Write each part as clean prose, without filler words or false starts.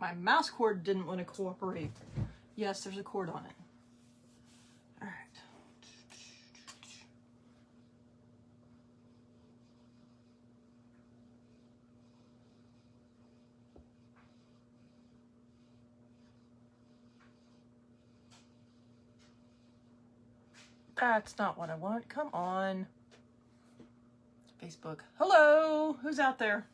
my mouse cord didn't want to cooperate. Yes, there's a cord on it. All right. That's not what I want. Come on. Facebook. Hello, who's out there?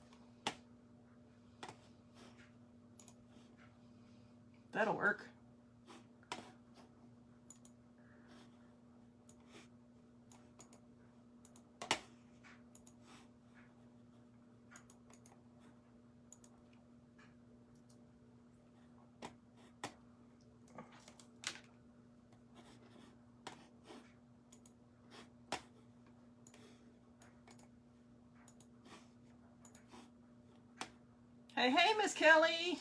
That'll work. Hey, hey, Miss Kelly.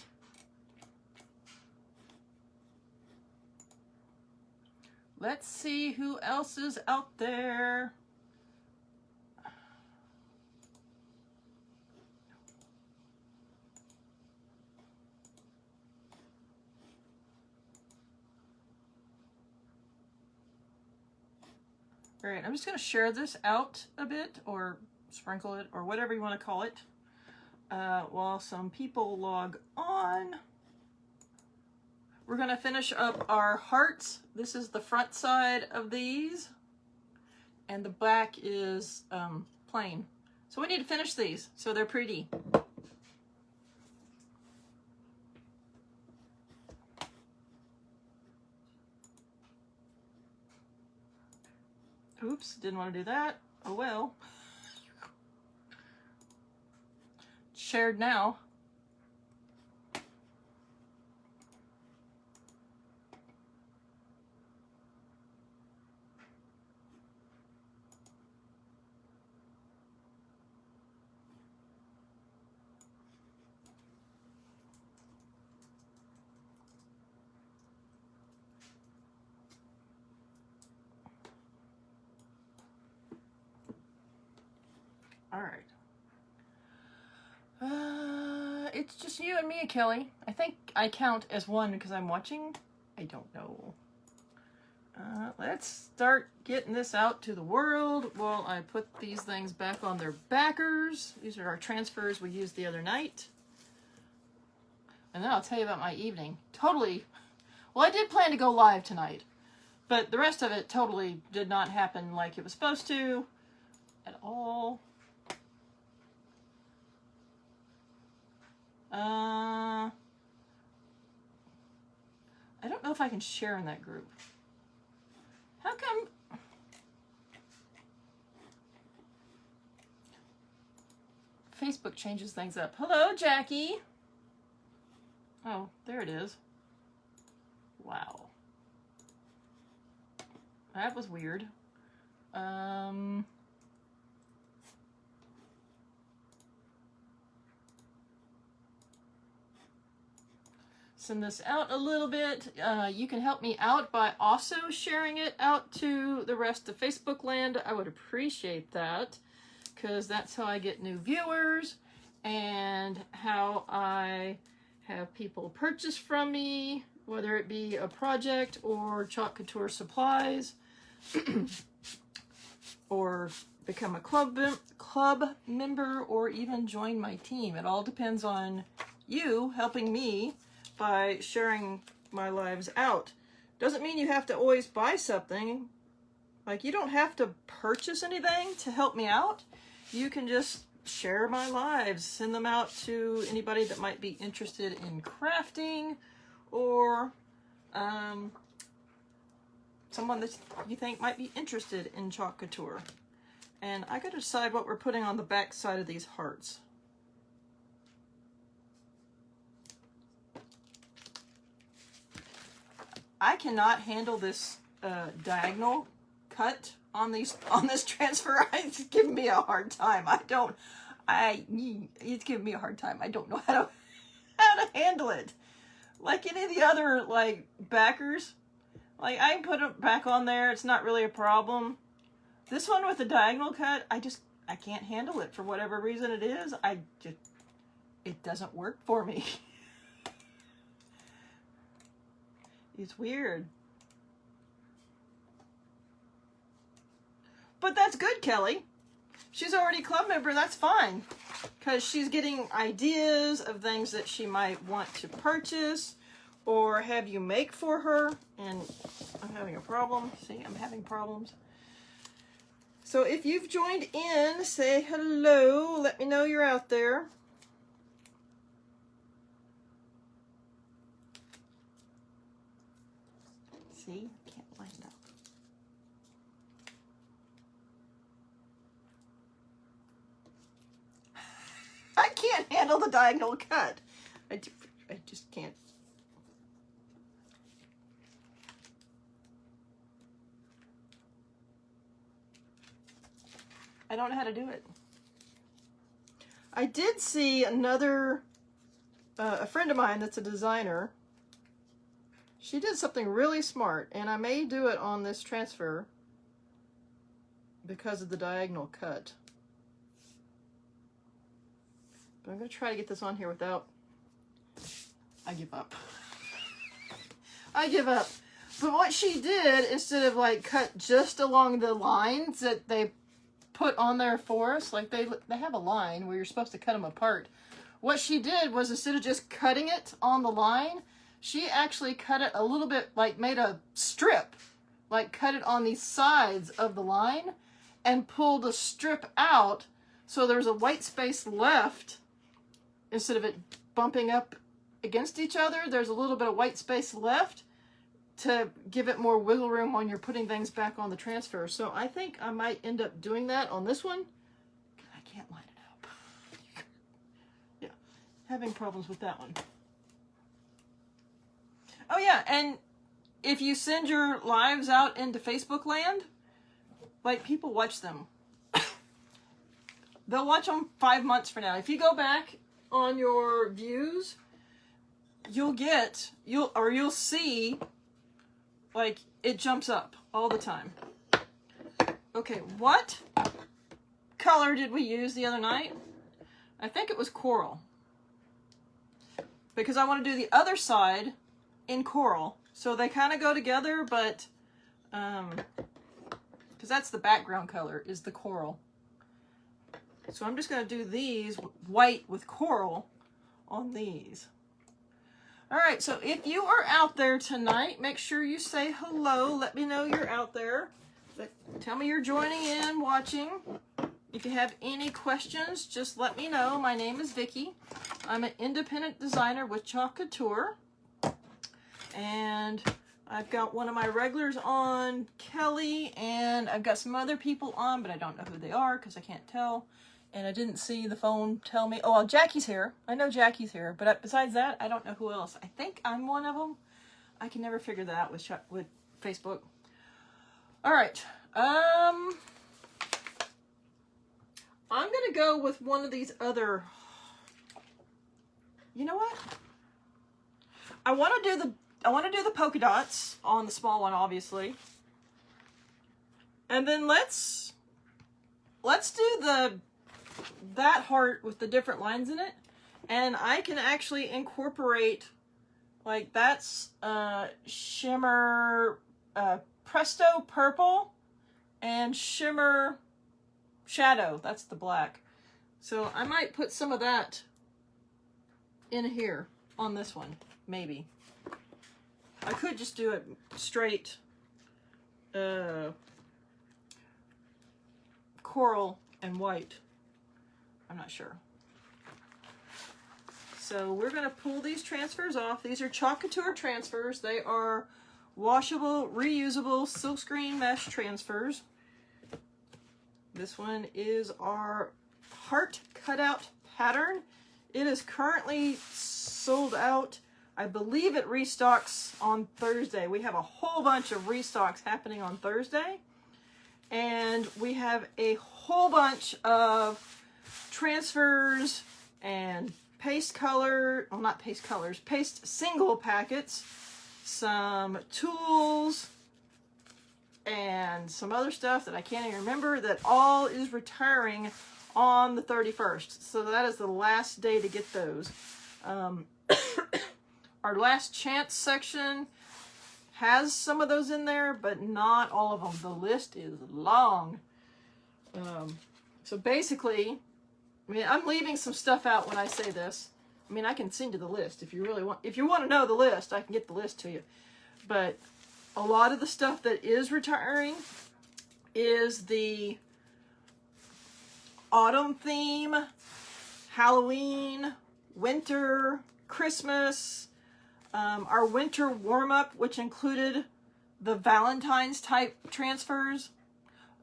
Let's see who else is out there. All right, I'm just going to share this out a bit, or sprinkle it, or whatever you want to call it, while some people log on. We're going to finish up our hearts. This is the front side of these, and the back is plain. So we need to finish these so they're pretty. Oops, didn't want to do that. Oh well. Shared now. All right. It's just you and me, Kelly. I think I count as one because I'm watching. I don't know. Let's start getting this out to the world while I put these things back on their backers. These are our transfers we used the other night. And then I'll tell you about my evening. Totally. Well, I did plan to go live tonight, but the rest of it totally did not happen like it was supposed to at all. I don't know if I can share in that group. How come? Facebook changes things up. Hello, Jackie. Oh, there it is. Wow. That was weird. Send this out a little bit. You can help me out by also sharing it out to the rest of Facebook land. I would appreciate that, because that's how I get new viewers and how I have people purchase from me, whether it be a project or Chalk Couture supplies, or become a club member, or even join my team. It all depends on you helping me by sharing my lives out. Doesn't mean you have to always buy something. Like, you don't have to purchase anything to help me out. You can just share my lives, send them out to anybody that might be interested in crafting, or someone that you think might be interested in Chalk Couture. And I gotta decide what we're putting on the back side of these hearts. I cannot handle this diagonal cut on this transfer. It's giving me a hard time. It's giving me a hard time. I don't know how to handle it. Like any of the other like backers, like I can put it back on there. It's not really a problem. This one with the diagonal cut, I can't handle it for whatever reason it is. It doesn't work for me. It's weird. But that's good, Kelly. She's already a club member, that's fine. Because she's getting ideas of things that she might want to purchase or have you make for her. And I'm having a problem. See, I'm having problems. So if you've joined in, say hello. Let me know you're out there. See, I can't line it up. I can't handle the diagonal cut. I just can't. I don't know how to do it. I did see another, a friend of mine that's a designer. She did something really smart, and I may do it on this transfer because of the diagonal cut. But I'm going to try to get this on here without... I give up. I give up. But what she did, instead of like cut just along the lines that they put on there for us, like they have a line where you're supposed to cut them apart. What she did was, instead of just cutting it on the line, she actually cut it a little bit, like made a strip, like cut it on the sides of the line and pulled a strip out so there's a white space left. Instead of it bumping up against each other, there's a little bit of white space left to give it more wiggle room when you're putting things back on the transfer. So I think I might end up doing that on this one. I can't line it up. Yeah, having problems with that one. Oh yeah, and if you send your lives out into Facebook land, like, people watch them. They'll watch them 5 months from now. If you go back on your views, you'll see, like, it jumps up all the time. Okay, what color did we use the other night? I think it was coral. Because I want to do the other side in coral. So they kind of go together, but, because that's the background color, is the coral. So I'm just going to do these white with coral on these. All right, so if you are out there tonight, make sure you say hello. Let me know you're out there. Tell me you're joining in, watching. If you have any questions, just let me know. My name is Vicki. I'm an independent designer with Chalk Couture. And I've got one of my regulars on, Kelly, and I've got some other people on, but I don't know who they are because I can't tell. And I didn't see the phone tell me. Oh, well, Jackie's here. I know Jackie's here. But besides that, I don't know who else. I think I'm one of them. I can never figure that out with Facebook. All right. I'm going to go with one of these other... You know what? I want to do the polka dots on the small one, obviously. And then let's do that heart with the different lines in it. And I can actually incorporate, like, that's shimmer Presto purple and shimmer shadow. That's the black. So I might put some of that in here on this one, maybe. I could just do it straight coral and white. I'm not sure. So we're going to pull these transfers off. These are Chalk Couture transfers. They are washable, reusable, silkscreen mesh transfers. This one is our heart cutout pattern. It is currently sold out. I believe it restocks on Thursday. We have a whole bunch of restocks happening on Thursday. And we have a whole bunch of transfers and paste color, well, not paste colors, paste single packets, some tools, and some other stuff that I can't even remember, that all is retiring on the 31st. So that is the last day to get those. Our last chance section has some of those in there, but not all of them. The list is long. So basically, I mean, I'm leaving some stuff out when I say this. I mean, I can send you the list if you really want. If you want to know the list, I can get the list to you. But a lot of the stuff that is retiring is the autumn theme, Halloween, winter, Christmas, our winter warm-up, which included the Valentine's type transfers.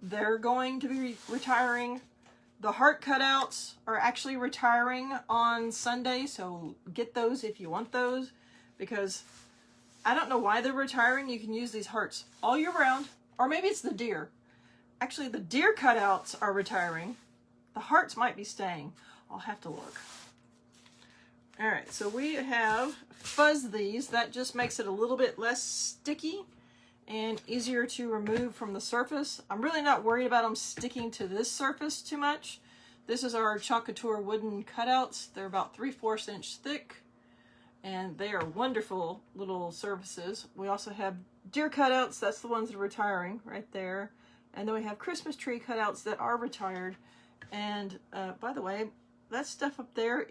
They're going to be retiring. The heart cutouts are actually retiring on Sunday, so get those if you want those, because I don't know why they're retiring. You can use these hearts all year round, or maybe it's the deer. Actually, the deer cutouts are retiring. The hearts might be staying. I'll have to look. All right, so we have fuzz these. That just makes it a little bit less sticky and easier to remove from the surface. I'm really not worried about them sticking to this surface too much. This is our Chalk Couture wooden cutouts. They're about 3/4 inch thick, and they are wonderful little surfaces. We also have deer cutouts. That's the ones that are retiring right there. And then we have Christmas tree cutouts that are retired. And by the way, that stuff up there,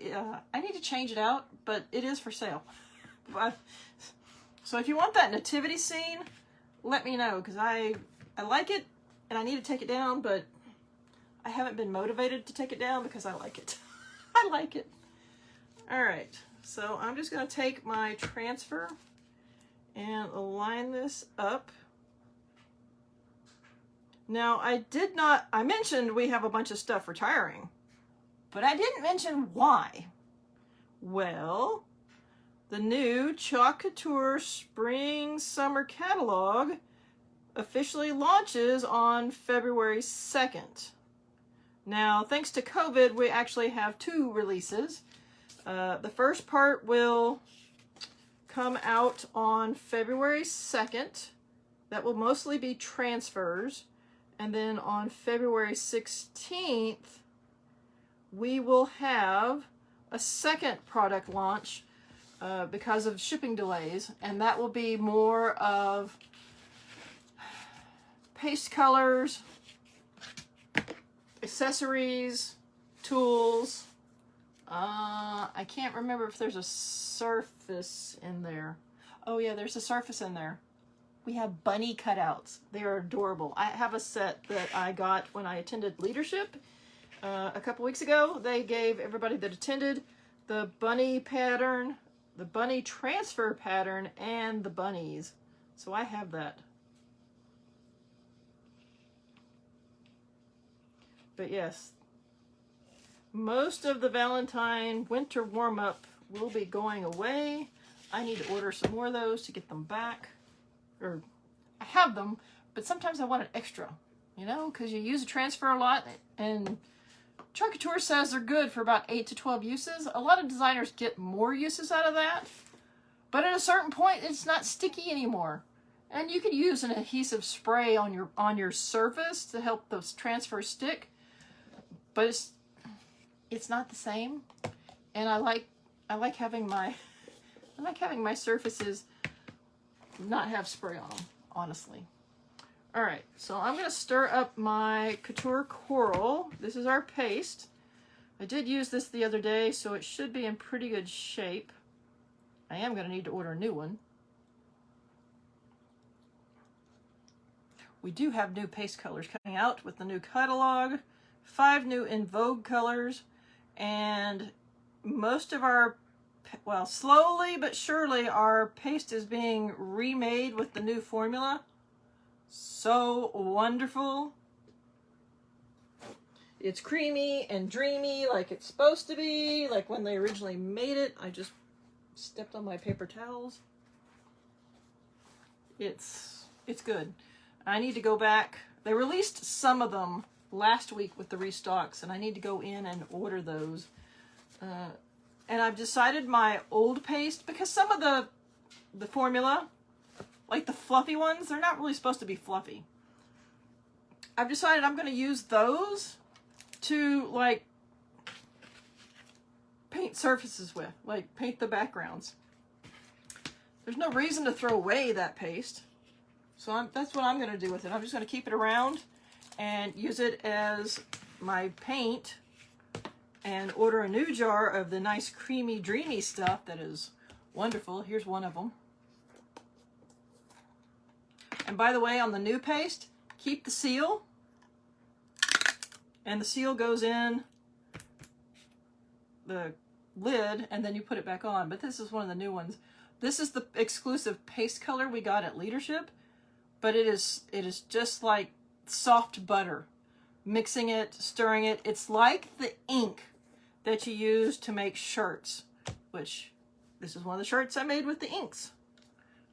I need to change it out, but it is for sale. So if you want that nativity scene, let me know, because I like it and I need to take it down, but I haven't been motivated to take it down because I like it. I like it. All right, so I'm just going to take my transfer and align this up. Now, I mentioned we have a bunch of stuff retiring, but I didn't mention why. Well, the new Chalk Couture Spring Summer Catalog officially launches on February 2nd. Now, thanks to COVID, we actually have 2 releases. The first part will come out on February 2nd. That will mostly be transfers. And then on February 16th, we will have a second product launch because of shipping delays, and that will be more of paste colors, accessories, tools. I can't remember if there's a surface in there. Oh yeah, there's a surface in there. We have bunny cutouts. They are adorable. I have a set that I got when I attended leadership a couple weeks ago. They gave everybody that attended the bunny pattern, the bunny transfer pattern, and the bunnies. So I have that. But yes, most of the Valentine winter warm-up will be going away. I need to order some more of those to get them back. Or I have them, but sometimes I want an extra, you know, because you use a transfer a lot, and Chalk Couture says they're good for about 8 to 12 uses. A lot of designers get more uses out of that, but at a certain point, it's not sticky anymore. And you could use an adhesive spray on your surface to help those transfers stick, but it's not the same. And I like having my surfaces not have spray on them, honestly. All right, so I'm going to stir up my Couture Coral. This is our paste. I did use this the other day, so it should be in pretty good shape. I am going to need to order a new one. We do have new paste colors coming out with the new catalog, 5 new in vogue colors, and most of our, well, slowly but surely, our paste is being remade with the new formula. So wonderful. It's creamy and dreamy like it's supposed to be, like when they originally made it. I just stepped on my paper towels. It's good. I need to go back. They released some of them last week with the restocks, and I need to go in and order those. And I've decided my old paste, because some of the formula, like the fluffy ones, they're not really supposed to be fluffy. I've decided I'm going to use those to, like, paint surfaces with, like paint the backgrounds. there's no reason to throw away that paste. So that's what I'm going to do with it. I'm just going to keep it around and use it as my paint and order a new jar of the nice creamy, dreamy stuff that is wonderful. Here's one of them. And by the way, on the new paste, keep the seal. And the seal goes in the lid and then you put it back on. But this is one of the new ones. This is the exclusive paste color we got at Leadership. But it is just like soft butter. Mixing it, stirring it. It's like the ink that you use to make shirts. Which, this is one of the shirts I made with the inks.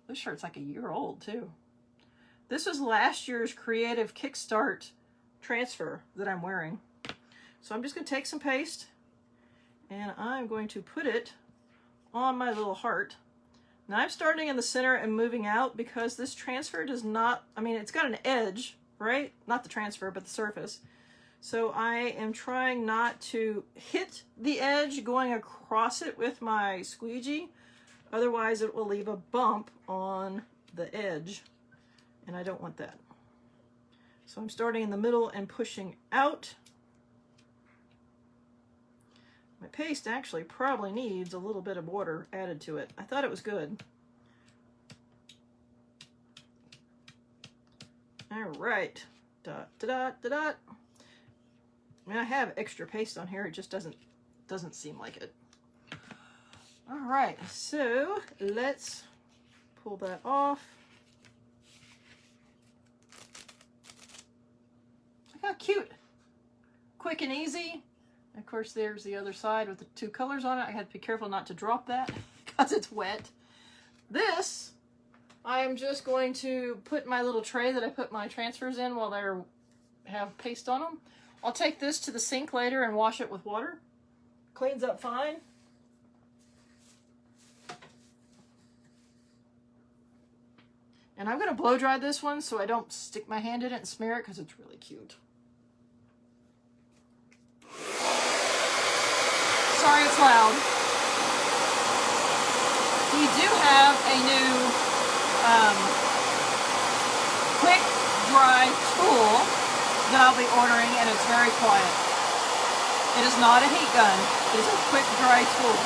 This shirt's like a year old too. This was last year's Creative Kickstart transfer that I'm wearing. So I'm just going to take some paste and I'm going to put it on my little heart. Now I'm starting in the center and moving out because this transfer does not, I mean, it's got an edge, right? Not the transfer, but the surface. So I am trying not to hit the edge going across it with my squeegee. Otherwise it will leave a bump on the edge. And I don't want that. So I'm starting in the middle and pushing out. My paste actually probably needs a little bit of water added to it. I thought it was good. All right. Dot, dot, dot, dot. I mean, I have extra paste on here. It just doesn't seem like it. All right. So let's pull that off. Look how cute. Quick and easy. Of course, there's the other side with the two colors on it. I had to be careful not to drop that because it's wet. This, I'm just going to put my little tray that I put my transfers in while they have paste on them. I'll take this to the sink later and wash it with water. Cleans up fine. And I'm going to blow dry this one so I don't stick my hand in it and smear it because it's really cute. Sorry it's loud. We do have a new quick dry tool that I'll be ordering, and it's very quiet. It is not a heat gun. It is a quick dry tool.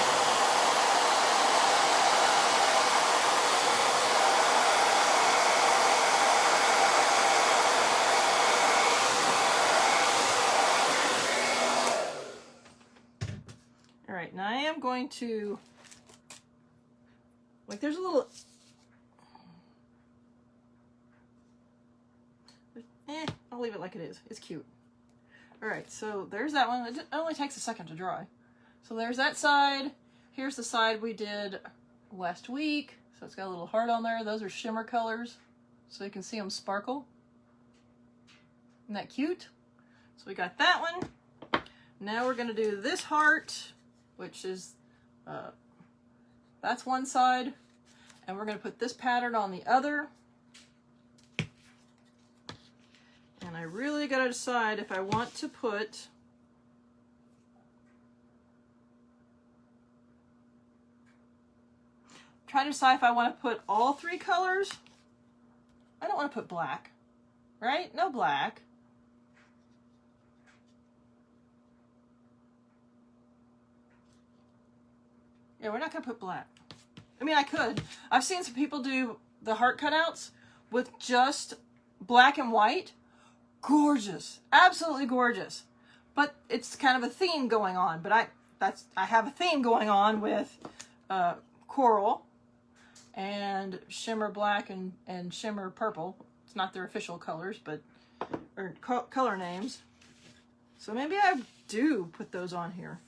All right, now I am going to, like, there's a little, I'll leave it like it is. It's cute. All right, so there's that one. It only takes a second to dry. So there's that side. Here's the side we did last week. So it's got a little heart on there. Those are shimmer colors, so you can see them sparkle. Isn't that cute? So we got that one. Now we're gonna do this heart, which is, that's one side. And we're gonna put this pattern on the other. And I really gotta decide if I want to put try to decide if I want to put all three colors. I don't want to put black, right? No black. Yeah, we're not gonna put black. I mean, I could. I've seen some people do the heart cutouts with just black and white. Gorgeous, absolutely gorgeous. But it's kind of a theme going on. But I have a theme going on with coral and shimmer black and shimmer purple. It's not their official colors, but or color names. So maybe I do put those on here.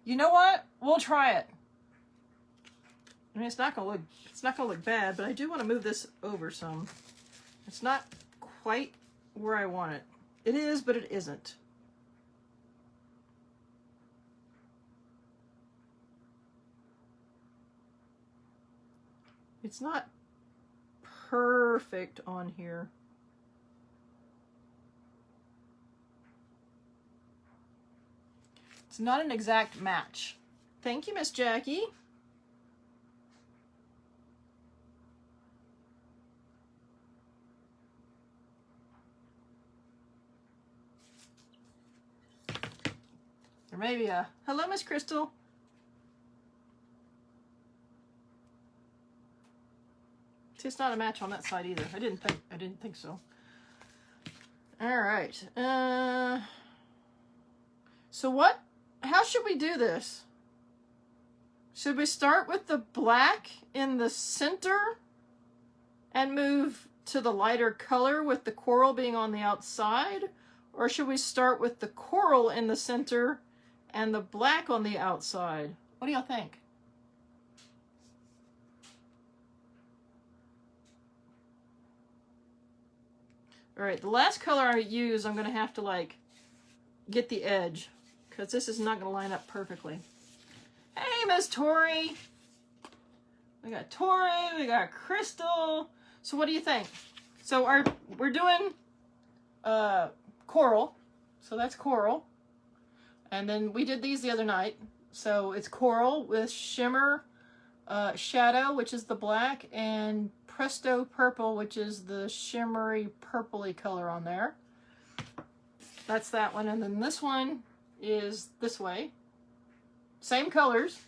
You know what? We'll try it. I mean, it's not gonna look bad, but I do want to move this over some. It's not quite where I want it. It is, but it isn't. It's not perfect on here. It's not an exact match. Thank you, Miss Jackie. There may be a hello, Miss Crystal. See, it's not a match on that side either. I didn't think so. All right. So how should we do this? Should we start with the black in the center and move to the lighter color with the coral being on the outside? Or should we start with the coral in the center and the black on the outside? What do y'all think? All right, the last color I use, I'm going to have to like get the edge because this is not going to line up perfectly. Hey, Miss Tori. We got Tori, we got Crystal. So what do you think? So we're doing coral. So that's coral. And then we did these the other night. So it's coral with shimmer shadow, which is the black, and Presto Purple, which is the shimmery purpley color on there. That's that one. And then this one is this way. Same colors.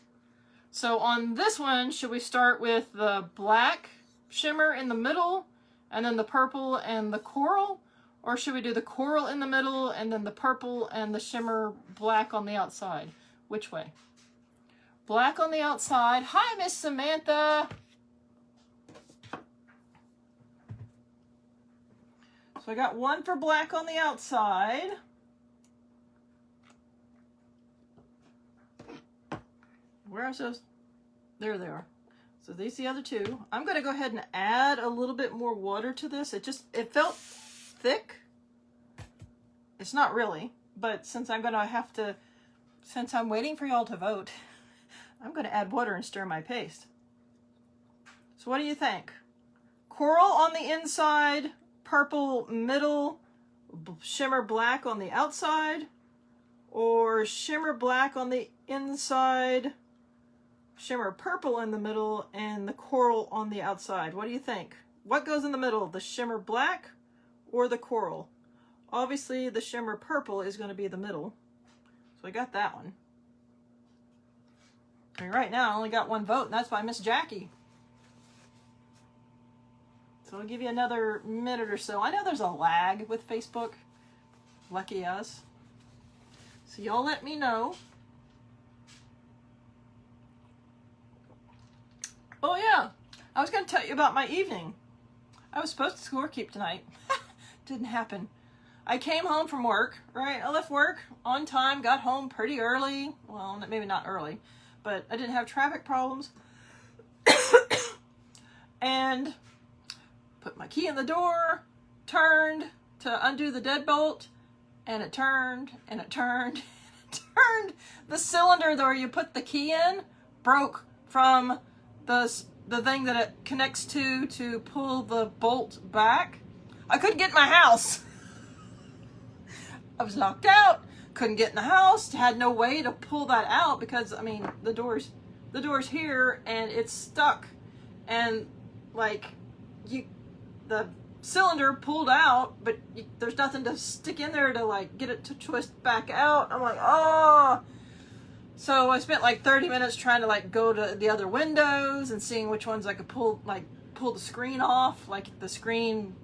So on this one, should we start with the black shimmer in the middle and then the purple and the coral? Or should we do the coral in the middle and then the purple and the shimmer black on the outside? Which way? Black on the outside. Hi, Miss Samantha. So I got one for black on the outside. Where are those? There they are. So these are the other two. I'm going to go ahead and add a little bit more water to this. It felt thick. It's not really, but since I'm waiting for y'all to vote, I'm going to add water and stir my paste. So what do you think? Coral on the inside, purple middle, shimmer black on the outside, or shimmer black on the inside, shimmer purple in the middle, and the coral on the outside? What do you think? What goes in the middle, the shimmer black or the coral? Obviously, the shimmer purple is going to be the middle. So I got that one. And right now, I only got one vote, and that's by Miss Jackie. So I'll give you another minute or so. I know there's a lag with Facebook. Lucky us. So y'all let me know. Oh yeah, I was going to tell you about my evening. I was supposed to scorekeep tonight. Didn't happen. I came home from work, right? I left work on time, got home pretty early. Well, maybe not early, but I didn't have traffic problems. And put my key in the door, turned to undo the deadbolt, and it turned, and it turned, and it turned. The cylinder where you put the key in broke from the thing that it connects to pull the bolt back. I couldn't get in my house. I was locked out, couldn't get in the house, had no way to pull that out because, I mean, the door's here and it's stuck. And like, the cylinder pulled out, but there's nothing to stick in there to like get it to twist back out. I'm like, oh. So I spent like 30 minutes trying to like go to the other windows and seeing which ones I could pull the screen off, like the screen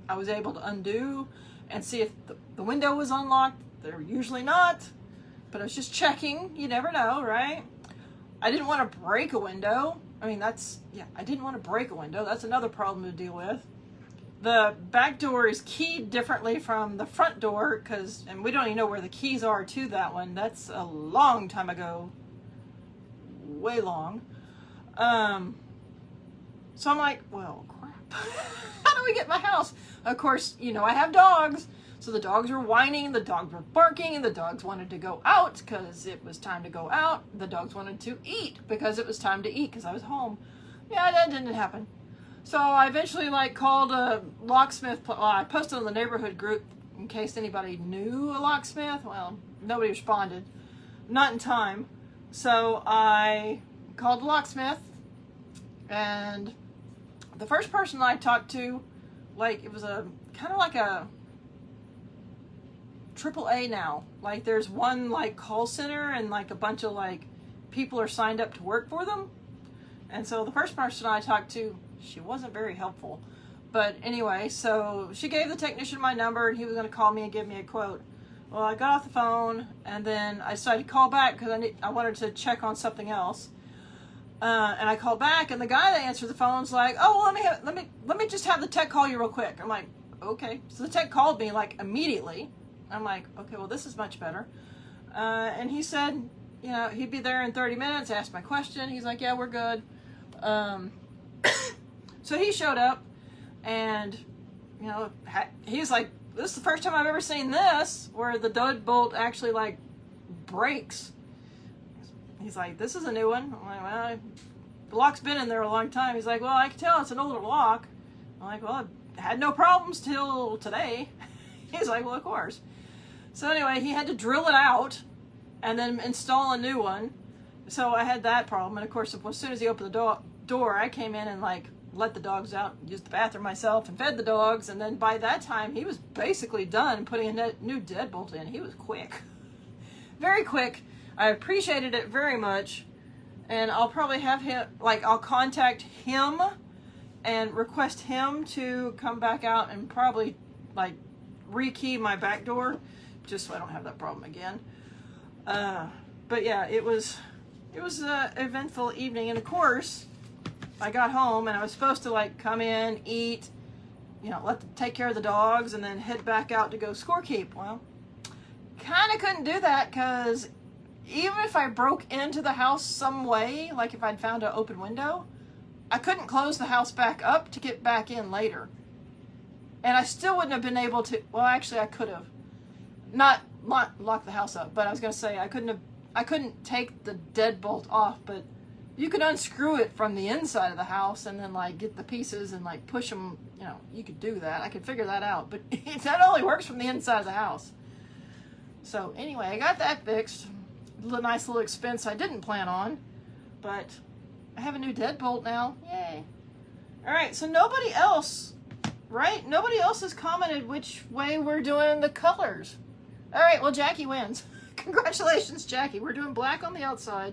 I was able to undo and see if the window was unlocked. They're usually not, but I was just checking. You never know, right? I didn't want to break a window. I mean, I didn't want to break a window. That's another problem to deal with. The back door is keyed differently from the front door and we don't even know where the keys are to that one. That's a long time ago. Way long. So I'm like, well, crap. How do we get in my house? Of course, I have dogs. So the dogs were whining, the dogs were barking, and the dogs wanted to go out because it was time to go out. The dogs wanted to eat because it was time to eat because I was home. Yeah, that didn't happen. So I eventually called a locksmith. I posted on the neighborhood group in case anybody knew a locksmith. Well, nobody responded. not in time. So I called the locksmith, and the first person I talked to, like, it was a kind of like a AAA now. Like, there's one like call center, and like a bunch of like people are signed up to work for them. And so the first person I talked to, she wasn't very helpful. But anyway, so she gave the technician my number, and he was going to call me and give me a quote. Well, I got off the phone, and then I decided to call back because I wanted to check on something else. And I called back, and the guy that answered the phone's like, "Oh, well, let me just have the tech call you real quick." I'm like, "Okay." So the tech called me like immediately. I'm like, "Okay, well, this is much better." And he said, you know, he'd be there in 30 minutes. Asked my question. He's like, "Yeah, we're good." So he showed up, and you know, he's like, "This is the first time I've ever seen this where the deadbolt actually like breaks." He's like, "This is a new one." I'm like, "Well, the lock's been in there a long time." He's like, "Well, I can tell it's an older lock." I'm like, "Well, I had no problems till today." He's like, "Well, of course." So anyway, he had to drill it out and then install a new one. So I had that problem. And of course, as soon as he opened the door, I came in and like let the dogs out, used the bathroom myself, and fed the dogs. And then by that time, he was basically done putting a new deadbolt in. He was quick, very quick. I appreciated it very much, and I'll probably have him, like, I'll contact him and request him to come back out and probably like rekey my back door, just so I don't have that problem again. But yeah, it was an eventful evening, and of course, I got home and I was supposed to like come in, eat, you know, take care of the dogs, and then head back out to go scorekeep. Well, kind of couldn't do that because even if I broke into the house some way, like if I'd found an open window, I couldn't close the house back up to get back in later. And I still wouldn't have been able to, well, actually I could have. Not lock the house up, but I was going to say I couldn't take the deadbolt off, but you could unscrew it from the inside of the house and then like get the pieces and like push them, you know, you could do that. I could figure that out, but that only works from the inside of the house. So anyway, I got that fixed. A nice little expense I didn't plan on, but I have a new deadbolt now. Yay. All right, so nobody else, right? Nobody else has commented which way we're doing the colors. All right, well, Jackie wins. Congratulations, Jackie. We're doing black on the outside.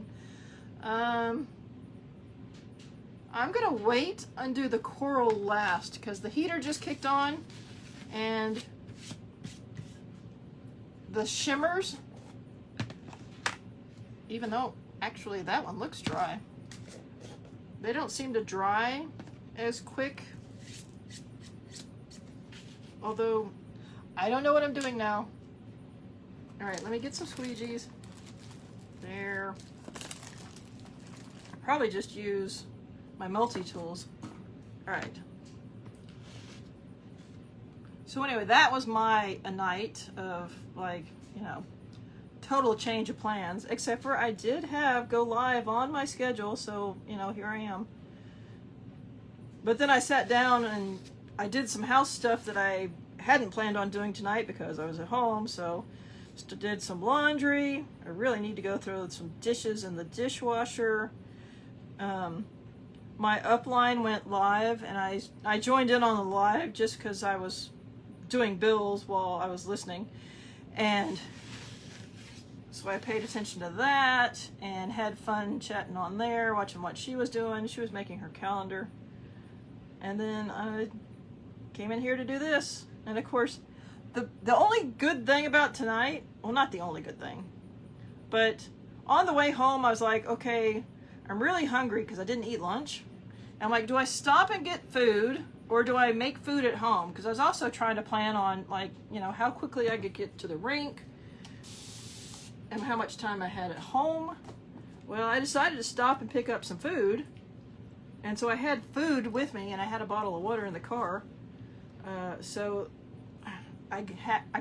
I'm gonna wait and do the coral last because the heater just kicked on, and the shimmers, even though actually that one looks dry, they don't seem to dry as quick. Although, I don't know what I'm doing now. All right, let me get some squeegees. There. Probably just use my multi-tools. All right. So anyway, that was a night of like, you know, total change of plans, except for I did have go live on my schedule, so, you know, here I am. But then I sat down and I did some house stuff that I hadn't planned on doing tonight because I was at home, so just did some laundry. I really need to go throw some dishes in the dishwasher. My upline went live, and I joined in on the live just because I was doing bills while I was listening, and so I paid attention to that and had fun chatting on there, watching what she was doing. She was making her calendar, and then I came in here to do this. And of course, the only good thing about tonight, well, not the only good thing, but on the way home I was like, okay, I'm really hungry because I didn't eat lunch. I'm like, do I stop and get food, or do I make food at home? Because I was also trying to plan on, like, you know, how quickly I could get to the rink and how much time I had at home. Well, I decided to stop and pick up some food, and so I had food with me, and I had a bottle of water in the car. So I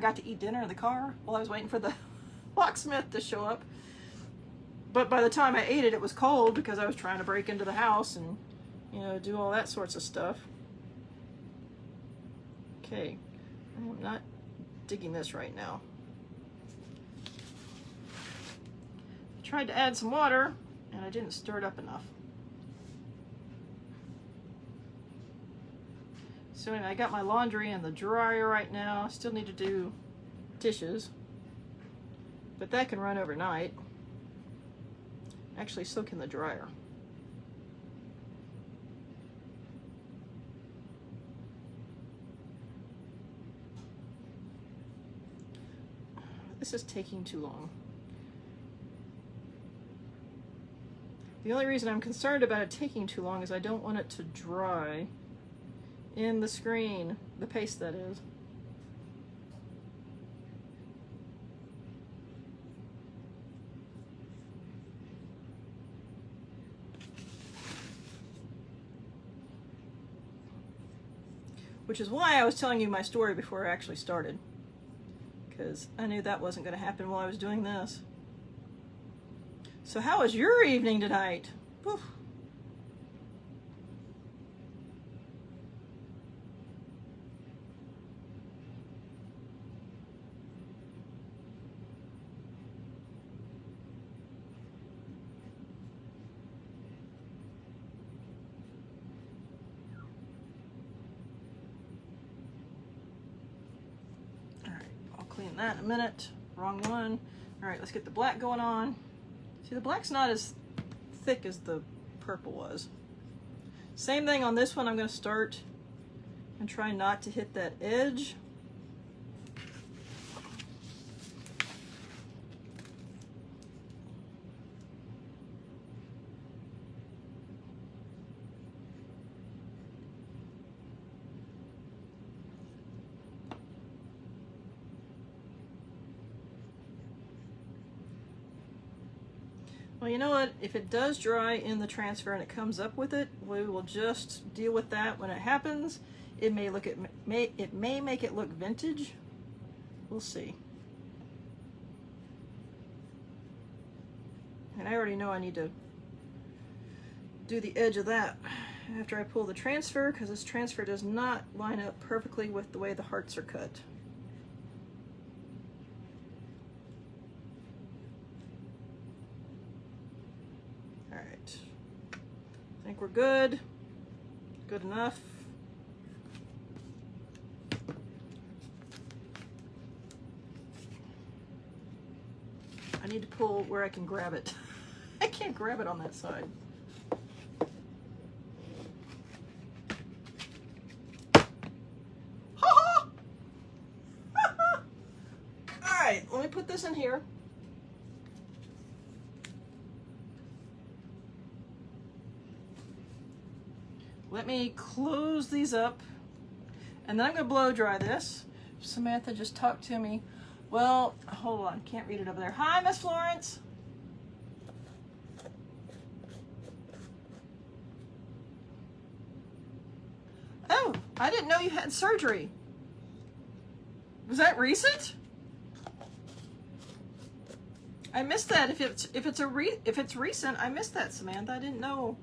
got to eat dinner in the car while I was waiting for the locksmith to show up. But by the time I ate it, it was cold because I was trying to break into the house and, you know, do all that sorts of stuff. Okay, I'm not digging this right now. tried to add some water and I didn't stir it up enough. So anyway, I got my laundry in the dryer right now. I still need to do dishes, but that can run overnight. Actually, so can the dryer. This is taking too long. The only reason I'm concerned about it taking too long is I don't want it to dry in the screen, the paste that is. Which is why I was telling you my story before I actually started, because I knew that wasn't going to happen while I was doing this. So how was your evening tonight? Whew. Clean that in a minute. Wrong one. All right, let's get the black going on. See, the black's not as thick as the purple was. Same thing on this one. I'm going to start and try not to hit that edge. Well, you know what? If it does dry in the transfer and it comes up with it, we will just deal with that when it happens. It may make it look vintage. We'll see. And I already know I need to do the edge of that after I pull the transfer, because this transfer does not line up perfectly with the way the hearts are cut. I think we're good. Good enough. I need to pull where I can grab it. I can't grab it on that side. All right, let me put this in here. Let me close these up, and then I'm going to blow dry this. Samantha just talked to me. Well, hold on, can't read it over there. Hi, Miss Florence. Oh, I didn't know you had surgery. Was that recent? I missed that. If it's recent, I missed that, Samantha. I didn't know.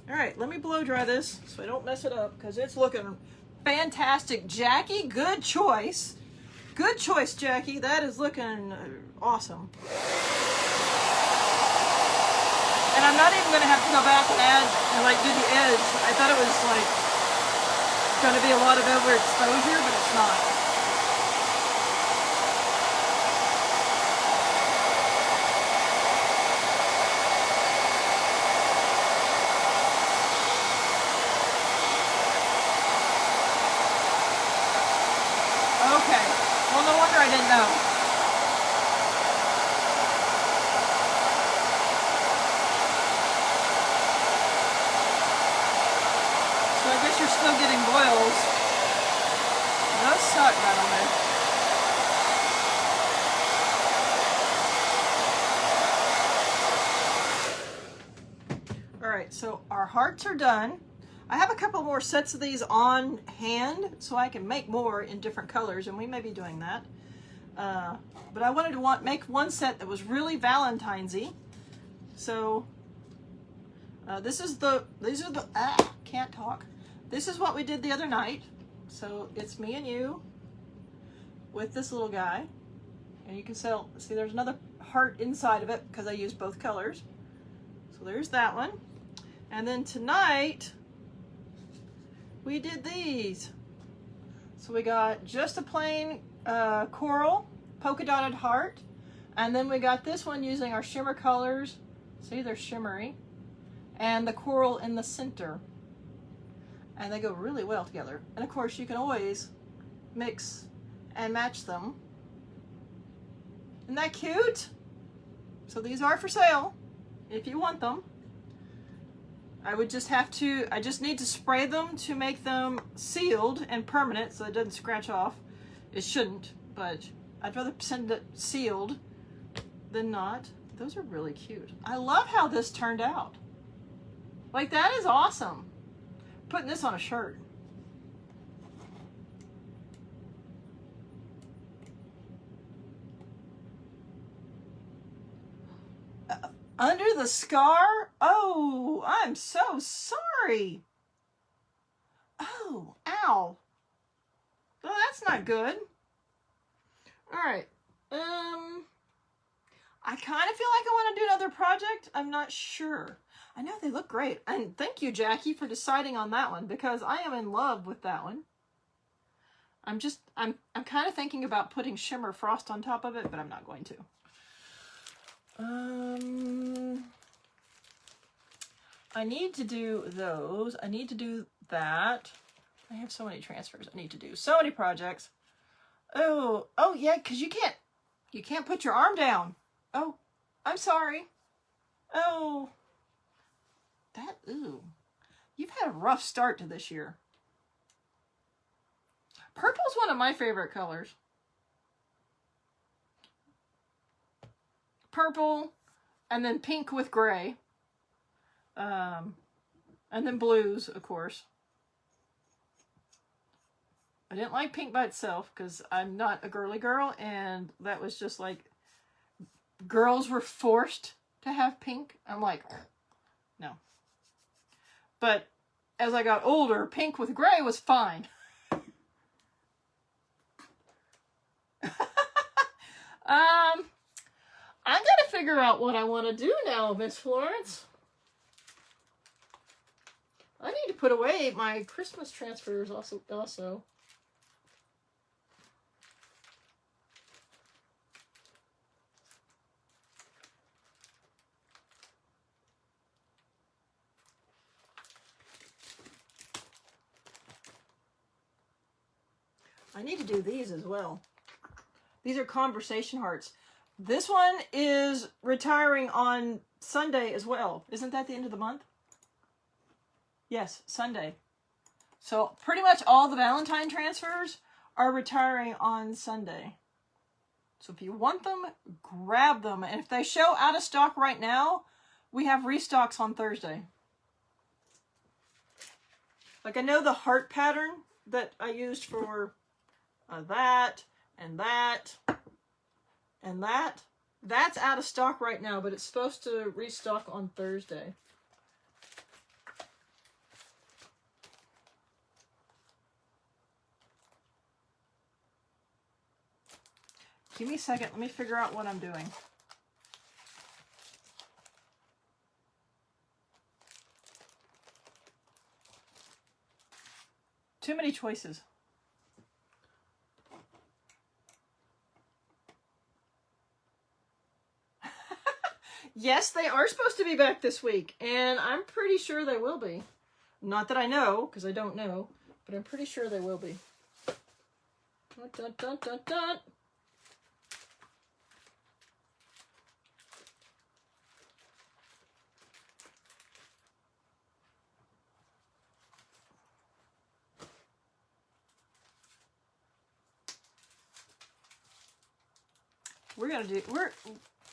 All right, let me blow dry this so I don't mess it up, because it's looking fantastic. Jackie, good choice. Good choice, Jackie. That is looking awesome. And I'm not even going to have to go back and add and like do the edge. I thought it was like going to be a lot of overexposure, but it's not. I didn't know. So I guess you're still getting boils. Those suck, by the way. All right, so our hearts are done. I have a couple more sets of these on hand, so I can make more in different colors, and we may be doing that. But I wanted to make one set that was really Valentine's-y. So these are the can't talk. This is what we did the other night. So it's me and you with this little guy. And you can see there's another heart inside of it because I used both colors. So there's that one. And then tonight, we did these. So we got just a plain coral polka dotted heart. And then we got this one using our shimmer colors. See, they're shimmery. And the coral in the center. And they go really well together. And of course, you can always mix and match them. Isn't that cute? So these are for sale if you want them. I just need to spray them to make them sealed and permanent so it doesn't scratch off. It shouldn't, but I'd rather send it sealed than not. Those are really cute. I love how this turned out. Like, that is awesome. Putting this on a shirt. Under the scar? Oh, I'm so sorry. Oh, ow. Well, that's not good. All right. I kind of feel like I want to do another project. I'm not sure. I know they look great. And thank you, Jackie, for deciding on that one because I am in love with that one. I'm kind of thinking about putting shimmer frost on top of it, but I'm not going to. I need to do those. I need to do that. I have so many transfers I need to do. So many projects. Oh yeah, because you can't put your arm down. Oh, I'm sorry. Oh, ooh. You've had a rough start to this year. Purple's one of my favorite colors. Purple, and then pink with gray. And then blues, of course. I didn't like pink by itself because I'm not a girly girl, and that was just like, girls were forced to have pink. I'm like, no. But as I got older, pink with gray was fine. I gotta figure out what I want to do now, Miss Florence. I need to put away my Christmas transfers also. I need to do these as well. These are conversation hearts. This one is retiring on Sunday as well. Isn't that the end of the month? Yes, Sunday. So pretty much all the Valentine transfers are retiring on Sunday. So if you want them, grab them. And if they show out of stock right now, we have restocks on Thursday. Like, I know the heart pattern that I used for that and that and that. That's out of stock right now, but it's supposed to restock on Thursday. Give me a second. Let me figure out what I'm doing. Too many choices. Yes, they are supposed to be back this week, and I'm pretty sure they will be. Not that I know, because I don't know, but I'm pretty sure they will be. Dun, dun, dun, dun, dun.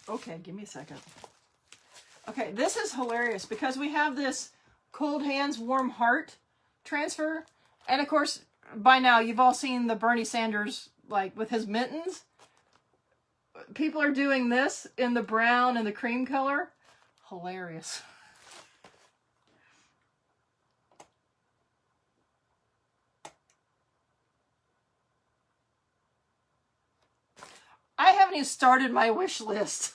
Okay, give me a second. Okay, this is hilarious because we have this cold hands, warm heart transfer. And of course, by now you've all seen the Bernie Sanders, like with his mittens. People are doing this in the brown and the cream color. Hilarious. I haven't even started my wish list.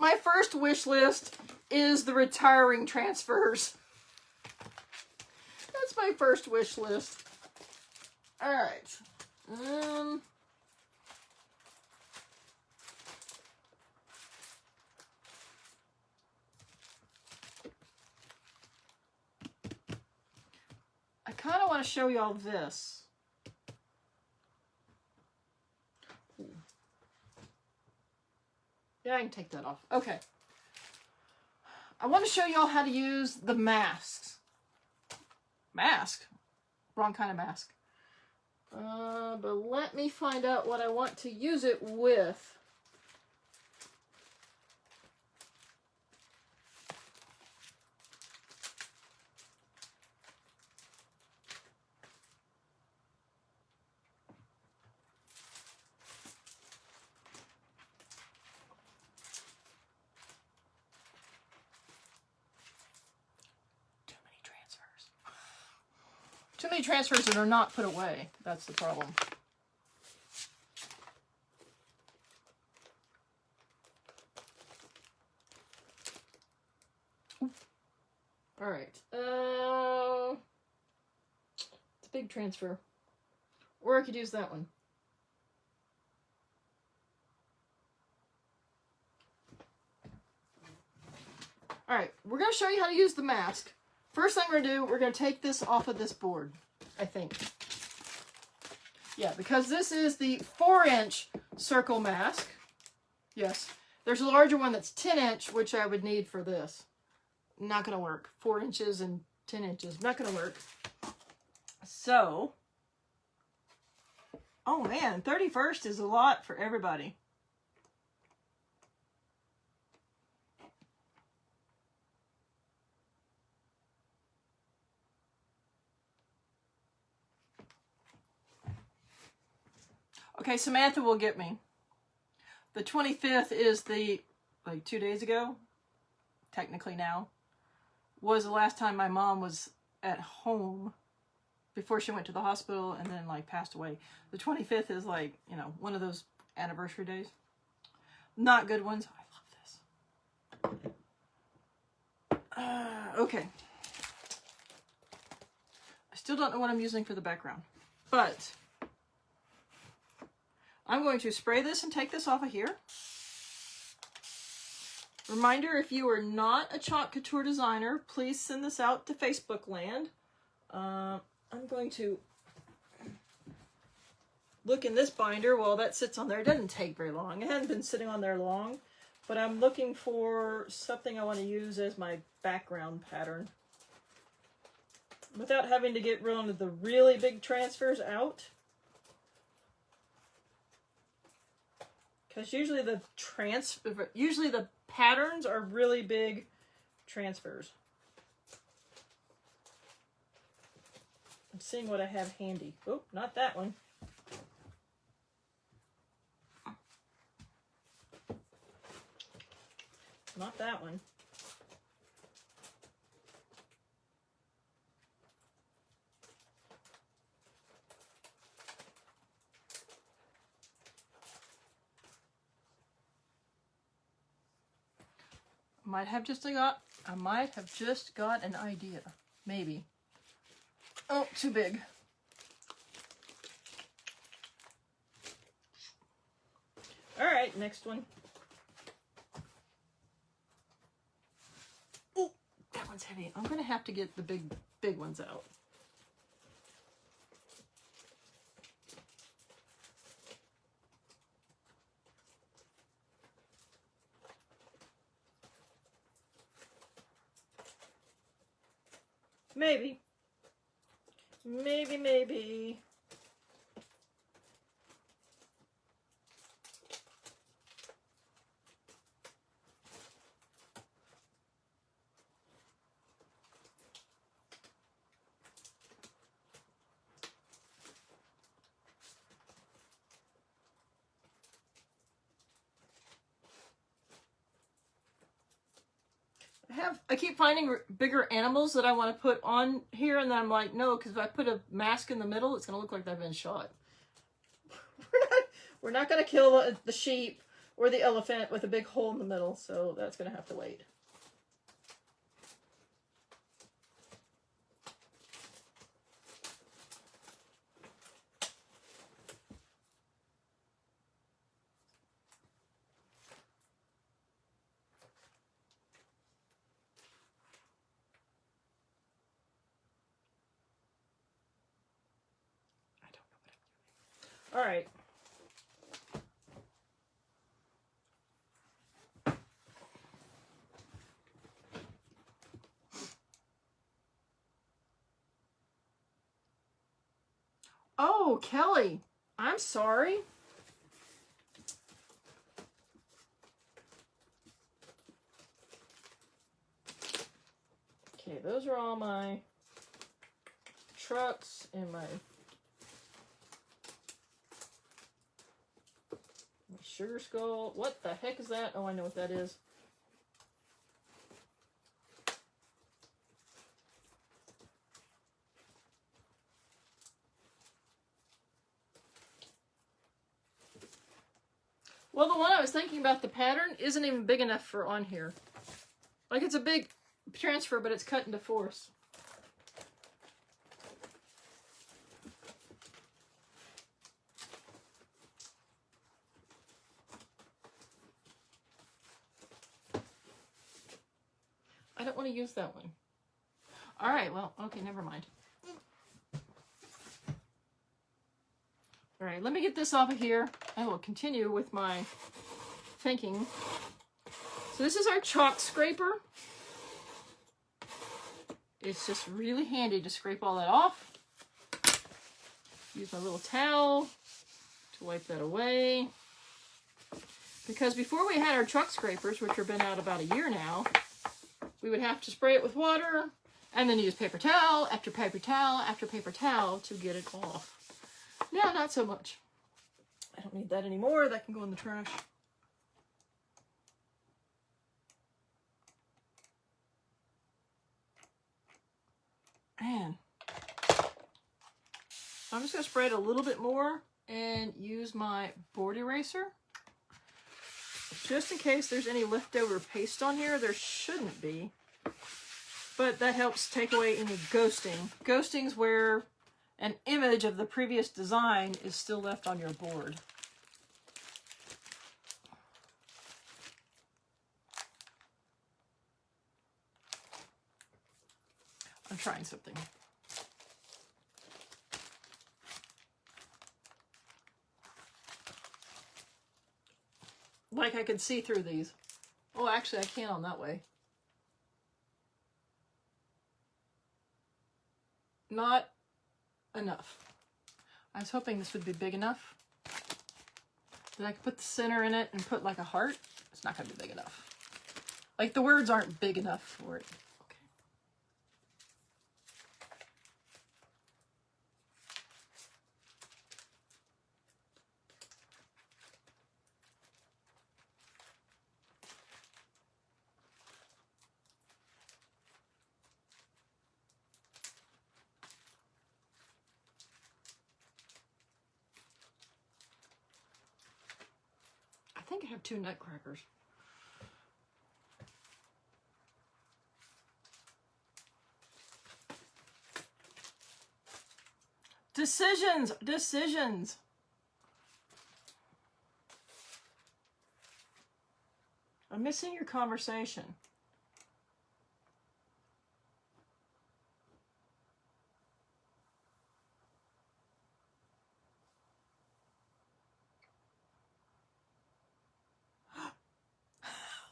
My first wish list is the retiring transfers. That's my first wish list. All right. I kind of want to show y'all this. Yeah, I can take that off. Okay. I want to show y'all how to use the masks. Mask? Wrong kind of mask. But let me find out what I want to use it with. Too many transfers that are not put away. That's the problem. All right. It's a big transfer. Or I could use that one. All right. We're going to show you how to use the mask. First thing we're going to do, we're going to take this off of this board, I think. Yeah, because this is the 4-inch circle mask. Yes. There's a larger one that's 10-inch, which I would need for this. Not going to work. 4 inches and 10 inches. Not going to work. So, oh man, 31st is a lot for everybody. Okay, Samantha will get me. The 25th is the, like 2 days ago, technically now, was the last time my mom was at home before she went to the hospital and then like passed away. The 25th is like, you know, one of those anniversary days. Not good ones. I love this. Okay. I still don't know what I'm using for the background, but I'm going to spray this and take this off of here. Reminder, if you are not a Chalk Couture designer, please send this out to Facebook land. I'm going to look in this binder while that sits on there. It doesn't take very long. It hasn't been sitting on there long, but I'm looking for something I want to use as my background pattern without having to get rid of the really big transfers out. Because usually the patterns are really big transfers. I'm seeing what I have handy. Oh, not that one. Not that one. I might have just got an idea. Maybe. Oh, too big. All right, next one. Oh, that one's heavy. I'm going to have to get the big ones out. Maybe. Maybe. I keep finding bigger animals that I want to put on here, and then I'm like, no, because if I put a mask in the middle, it's going to look like they've been shot. We're not going to kill the sheep or the elephant with a big hole in the middle, so that's going to have to wait. All right. Oh, Kelly, I'm sorry. Okay, those are all my trucks and my sugar skull. What the heck is that? Oh, I know what that is. Well, the one I was thinking about, the pattern, isn't even big enough for on here. Like, it's a big transfer, but it's cut into force. I don't want to use that one. All right, well, okay, never mind. All right, let me get this off of here. I will continue with my thinking. So this is our chalk scraper. It's just really handy to scrape all that off. Use my little towel to wipe that away. Because before we had our chalk scrapers, which have been out about a year now, we would have to spray it with water and then use paper towel after paper towel after paper towel to get it off. Now, not so much. I don't need that anymore. That can go in the trash. Man. I'm just going to spray it a little bit more and use my board eraser. Just in case there's any leftover paste on here. There shouldn't be. But that helps take away any ghosting. Ghosting's where an image of the previous design is still left on your board. I'm trying something. Like I can see through these. Oh, actually I can on that way. Not enough. I was hoping this would be big enough that I could put the center in it and put like a heart. It's not going to be big enough. Like the words aren't big enough for it. Okay. I think I have 2 nutcrackers. Decisions, decisions. I'm missing your conversation.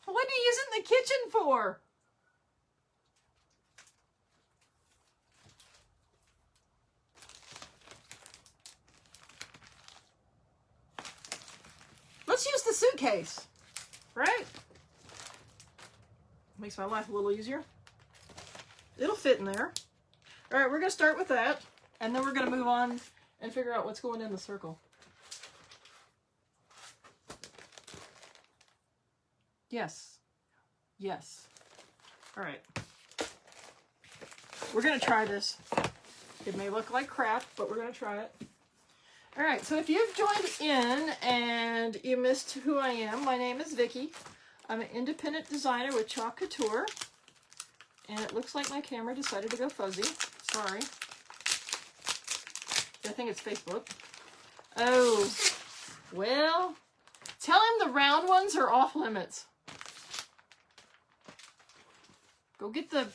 What are you using the kitchen for? Let's use the suitcase, right? Makes my life a little easier. It'll fit in there. All right, we're going to start with that, and then we're going to move on and figure out what's going in the circle. Yes. Yes. All right. We're going to try this. It may look like crap, but we're going to try it. All right, so if you've joined in and you missed who I am, my name is Vicki. I'm an independent designer with Chalk Couture. And it looks like my camera decided to go fuzzy. Sorry. I think it's Facebook. Oh, well, tell him the round ones are off limits. Go get the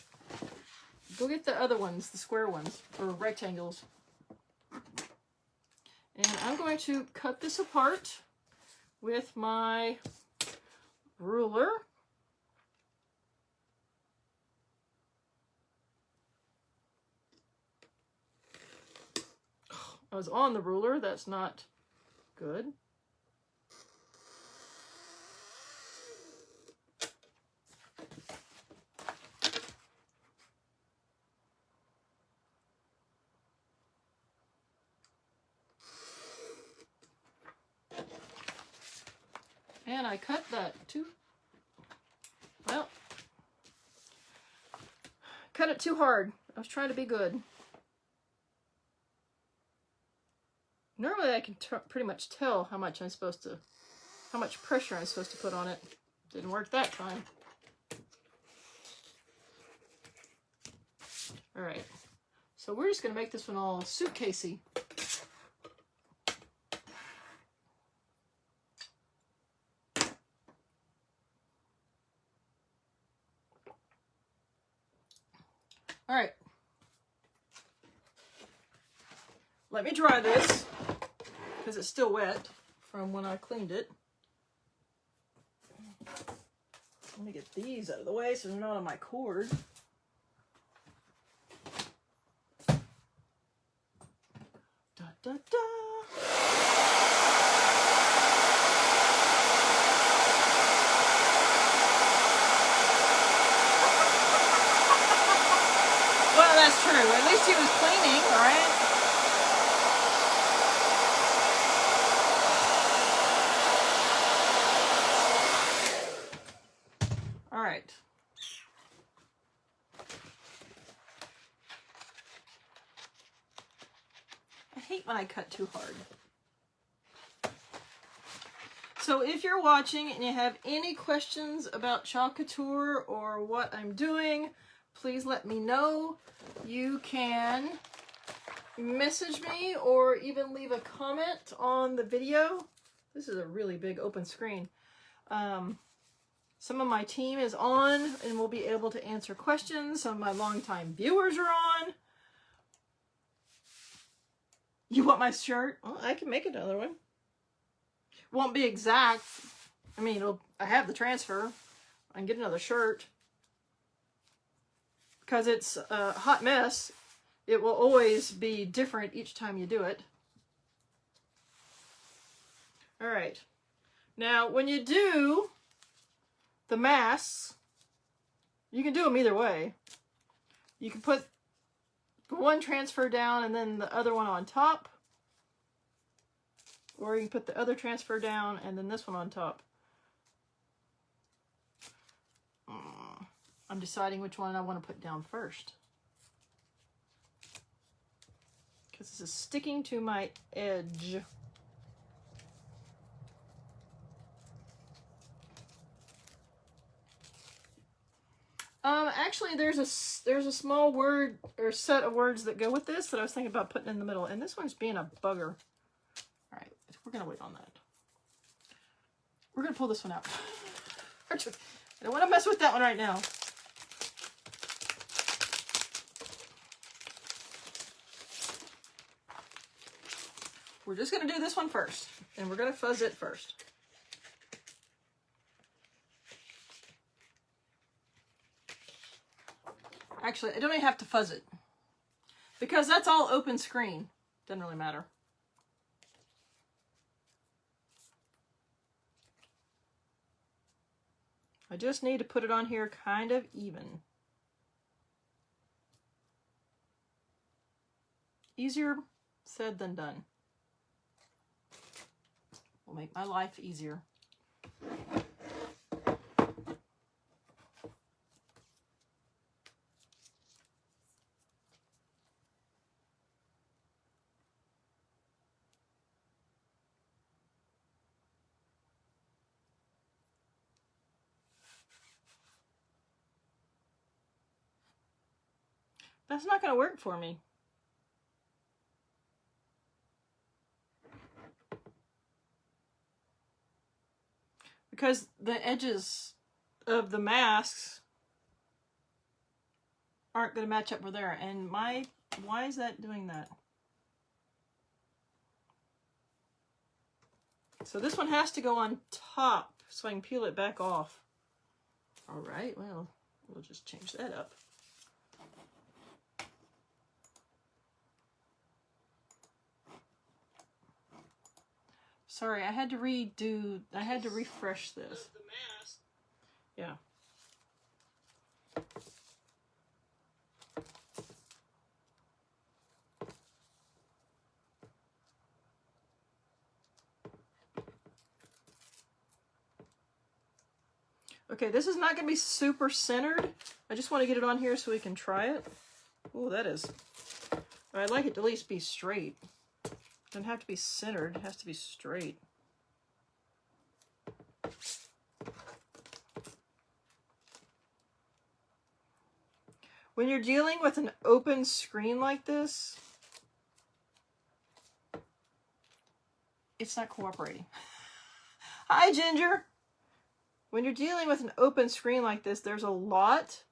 other ones, the square ones, or rectangles. And I'm going to cut this apart with my ruler. I was on the ruler, that's not good. And I cut that too, well, cut it too hard. I was trying to be good. Normally I can pretty much tell how much pressure I'm supposed to put on it. Didn't work that time. All right, so we're just gonna make this one all suitcasey. All right, let me dry this because it's still wet from when I cleaned it. Let me get these out of the way so they're not on my cord. Da, da, da. Well, that's true. At least he was cleaning, all right? All right. I hate when I cut too hard. So if you're watching and you have any questions about Chalk Couture or what I'm doing, please let me know. You can message me or even leave a comment on the video. This is a really big open screen. Some of my team is on and will be able to answer questions. Some of my longtime viewers are on. You want my shirt? Well, I can make another one. Won't be exact. I mean, I have the transfer. I can get another shirt. Because it's a hot mess, it will always be different each time you do it. All right. Now, when you do the masks, you can do them either way. You can put one transfer down and then the other one on top. Or you can put the other transfer down and then this one on top. I'm deciding which one I want to put down first. Because this is sticking to my edge. Actually, there's a small word or set of words that go with this that I was thinking about putting in the middle, and this one's being a bugger. All right, we're gonna wait on that. We're gonna pull this one out. I don't want to mess with that one right now. We're just gonna do this one first, and we're gonna fuzz it first. Actually, I don't even have to fuzz it because that's all open screen. Doesn't really matter. I just need to put it on here kind of even. Easier said than done. Will make my life easier. That's not going to work for me. Because the edges of the masks aren't going to match up with there. And why is that doing that? So this one has to go on top so I can peel it back off. All right, well, we'll just change that up. Sorry, I had to refresh this. Yeah. Okay, this is not going to be super centered. I just want to get it on here so we can try it. Oh, that is. I'd like it to at least be straight. It doesn't have to be centered. It has to be straight. When you're dealing with an open screen like this, it's not cooperating. Hi, Ginger. When you're dealing with an open screen like this, there's a lot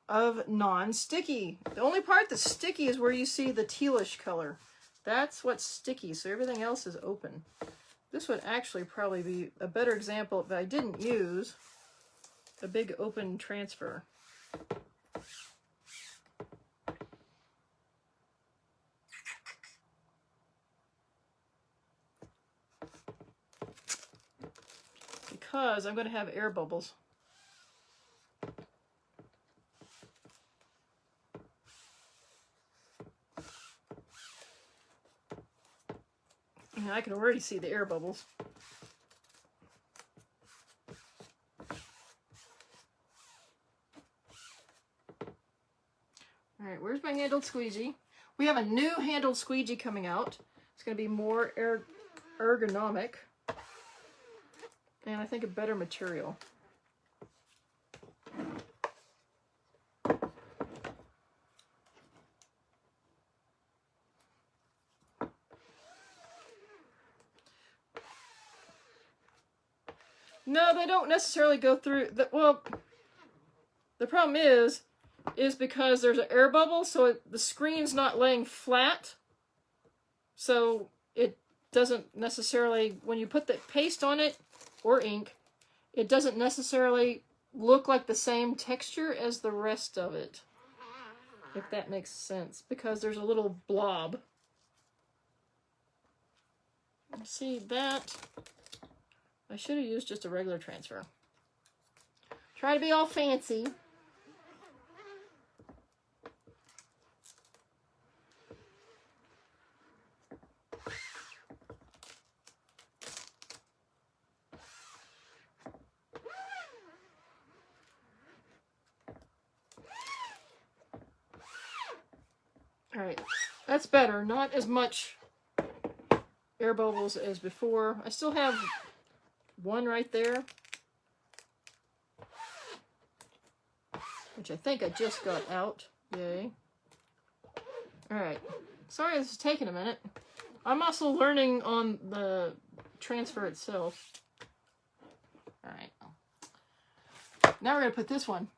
of non-sticky. The only part that's sticky is where you see the tealish color. That's what's sticky, so everything else is open. This would actually probably be a better example if I didn't use a big open transfer. Because I'm going to have air bubbles. And I can already see the air bubbles. All right, where's my handled squeegee? We have a new handled squeegee coming out. It's going to be more ergonomic. And I think a better material. No, they don't necessarily go through the, well, the problem is because there's an air bubble, so the screen's not laying flat. So it doesn't necessarily, when you put the paste on it, or ink, it doesn't necessarily look like the same texture as the rest of it, if that makes sense, because there's a little blob. See that? I should have used just a regular transfer. Try to be all fancy. All right, that's better. Not as much air bubbles as before. I still have one right there, which I think I just got out. Yay. All right. Sorry this is taking a minute. I'm also learning on the transfer itself. All right. Now we're going to put this one.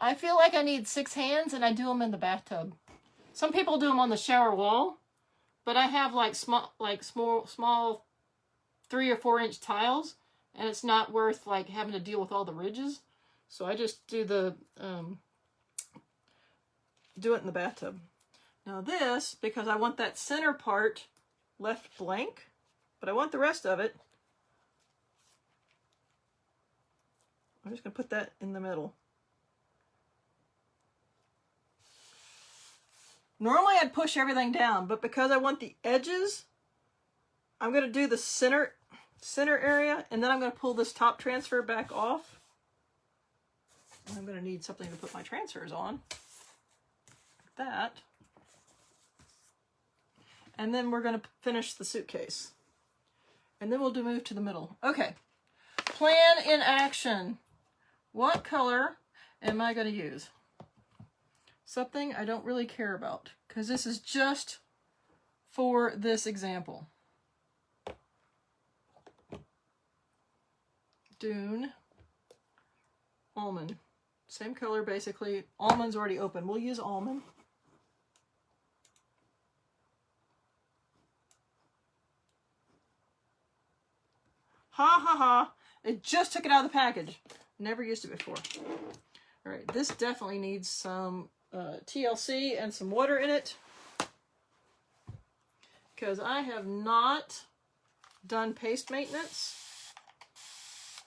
I feel like I need 6 hands, and I do them in the bathtub. Some people do them on the shower wall, but I have like small 3 or 4 inch tiles, and it's not worth like having to deal with all the ridges. So I just do the do it in the bathtub. Now this, because I want that center part left blank, but I want the rest of it. I'm just going to put that in the middle. Normally I'd push everything down, but because I want the edges, I'm going to do the center area, and then I'm going to pull this top transfer back off. And I'm going to need something to put my transfers on. Like that. And then we're going to finish the suitcase. And then we'll move to the middle. Okay. Plan in action. What color? am I going to use? Something I don't really care about, because this is just for this example. Dune, almond. Same color, basically. Almond's already open. We'll use almond. Ha ha ha. It just took it out of the package. Never used it before. All right, this definitely needs some TLC and some water in it, because I have not done paste maintenance.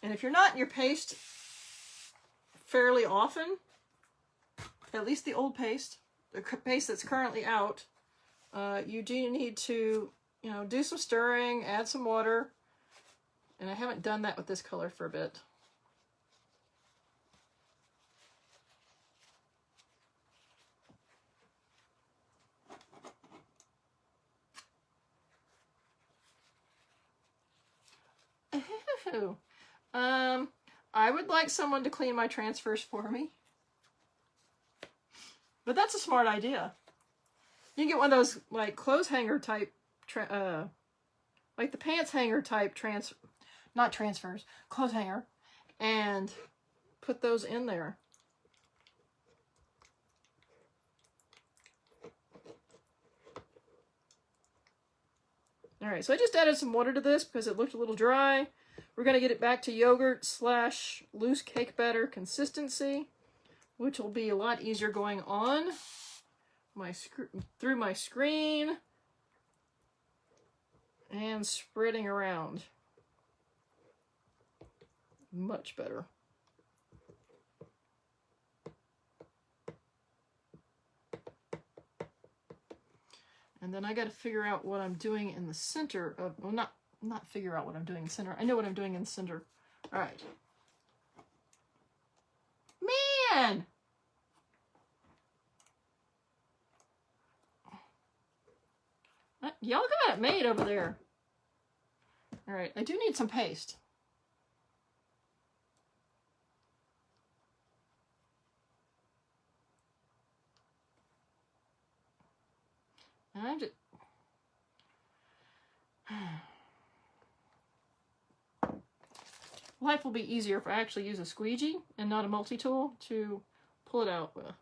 And if you're not in your paste fairly often, at least the old paste, the paste that's currently out, you do need to, do some stirring, add some water. And I haven't done that with this color for a bit. Ooh. I would like someone to clean my transfers for me. But that's a smart idea. You can get one of those, like, clothes hanger type, like the pants hanger type not transfers, clothes hanger, and put those in there. All right, so I just added some water to this because it looked a little dry. We're going to get it back to yogurt / loose cake batter consistency, which will be a lot easier going on through my screen and spreading around. Much better. And then I got to figure out what I'm doing in the center of, well, not figure out what I'm doing in the center. I know what I'm doing in the center. All right. Man! Y'all got it made over there. All right, I do need some paste. And I'm just... Life will be easier if I actually use a squeegee and not a multi-tool to pull it out with.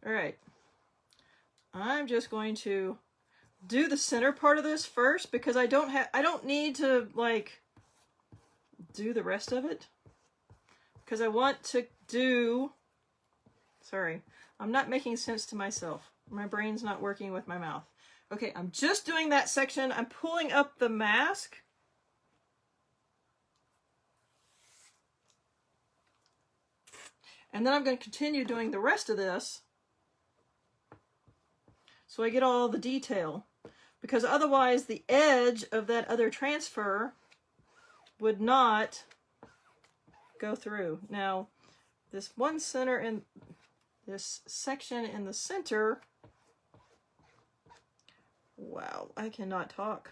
All right. I'm just going to do the center part of this first because I don't need to, like, do the rest of it. Because I want to do... Sorry, I'm not making sense to myself. My brain's not working with my mouth. Okay, I'm just doing that section. I'm pulling up the mask. And then I'm going to continue doing the rest of this so I get all the detail. Because otherwise the edge of that other transfer would not go through. Now, this one center in this section in the center, wow, I cannot talk.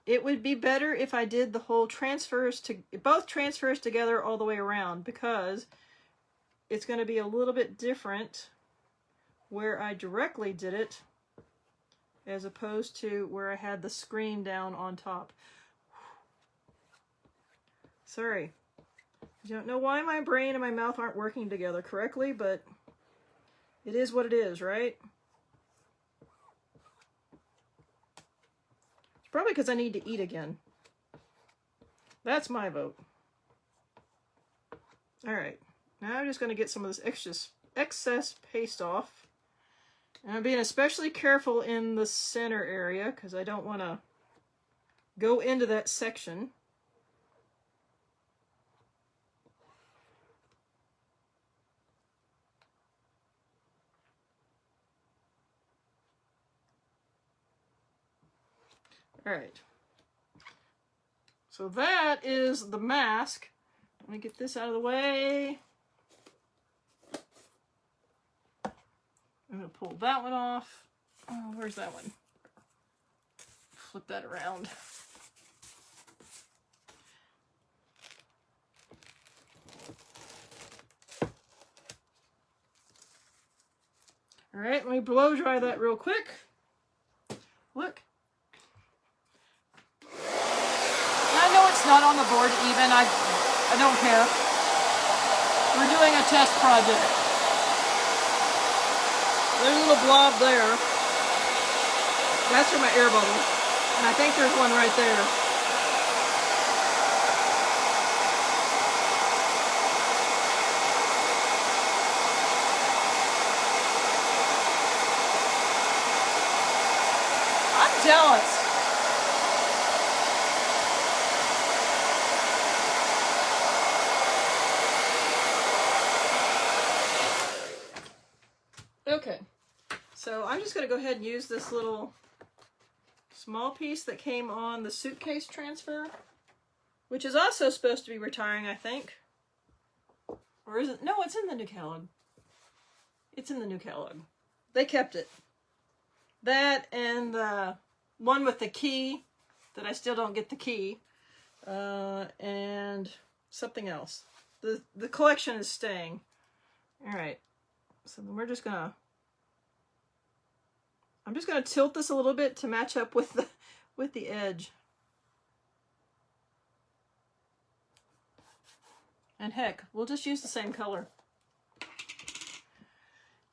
It would be better if I did the whole both transfers together all the way around, because it's going to be a little bit different where I directly did it as opposed to where I had the screen down on top. Sorry. I don't know why my brain and my mouth aren't working together correctly, but it is what it is, right? It's probably because I need to eat again. That's my vote. All right. Now I'm just going to get some of this excess paste off. And I'm being especially careful in the center area because I don't want to go into that section. All right. So that is the mask. Let me get this out of the way. I'm going to pull that one off. Oh, where's that one? Flip that around. All right, let me blow dry that real quick. Look. I know it's not on the board even. I don't care. We're doing a test project. There's a little blob there. That's for my air bubble. And I think there's one right there. I'm jealous. Okay, so I'm just going to go ahead and use this little small piece that came on the suitcase transfer, which is also supposed to be retiring, I think. Or is it? No, it's in the new catalog. It's in the new catalog. They kept it. That and the one with the key, that I still don't get the key, and something else. The collection is staying. All right. So then we're just gonna, I'm just gonna tilt this a little bit to match up with the edge. And heck, we'll just use the same color.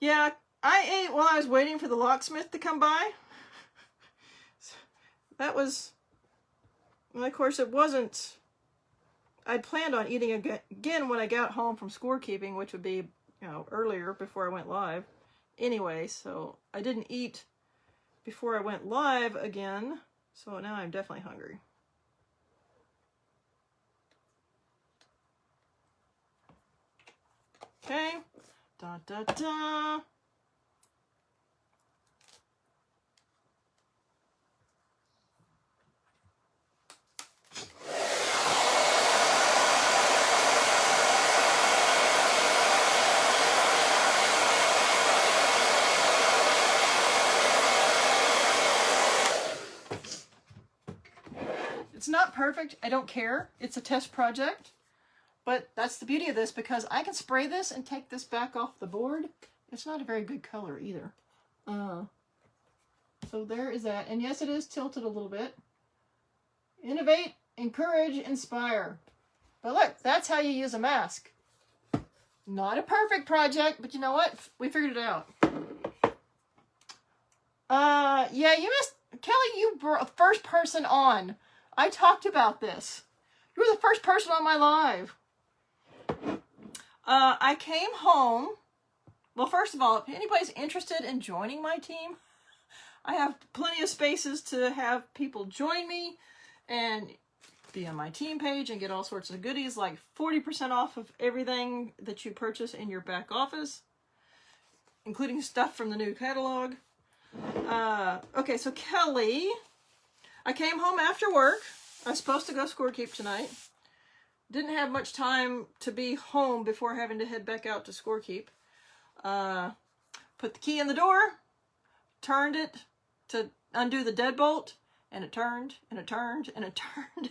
Yeah, I ate while I was waiting for the locksmith to come by. That was, well, of course it wasn't, I'd planned on eating again when I got home from scorekeeping, which would be, you know, earlier before I went live. Anyway, so I didn't eat before I went live again, so now I'm definitely hungry. Okay, da da da. It's not perfect. I don't care. It's a test project. But that's the beauty of this, because I can spray this and take this back off the board. It's not a very good color either. So there is that. And yes, it is tilted a little bit. Innovate, encourage, inspire. But look, that's how you use a mask. Not a perfect project, but you know what? We figured it out. Yeah, you missed, Kelly, you were the first person on. I talked about this. You were the first person on my live. I came home. Well, first of all, if anybody's interested in joining my team, I have plenty of spaces to have people join me and be on my team page and get all sorts of goodies, like 40% off of everything that you purchase in your back office, including stuff from the new catalog. Okay, so Kelly, I came home after work. I was supposed to go scorekeep tonight. Didn't have much time to be home before having to head back out to scorekeep. Put the key in the door, turned it to undo the deadbolt, and it turned, and it turned, and it turned.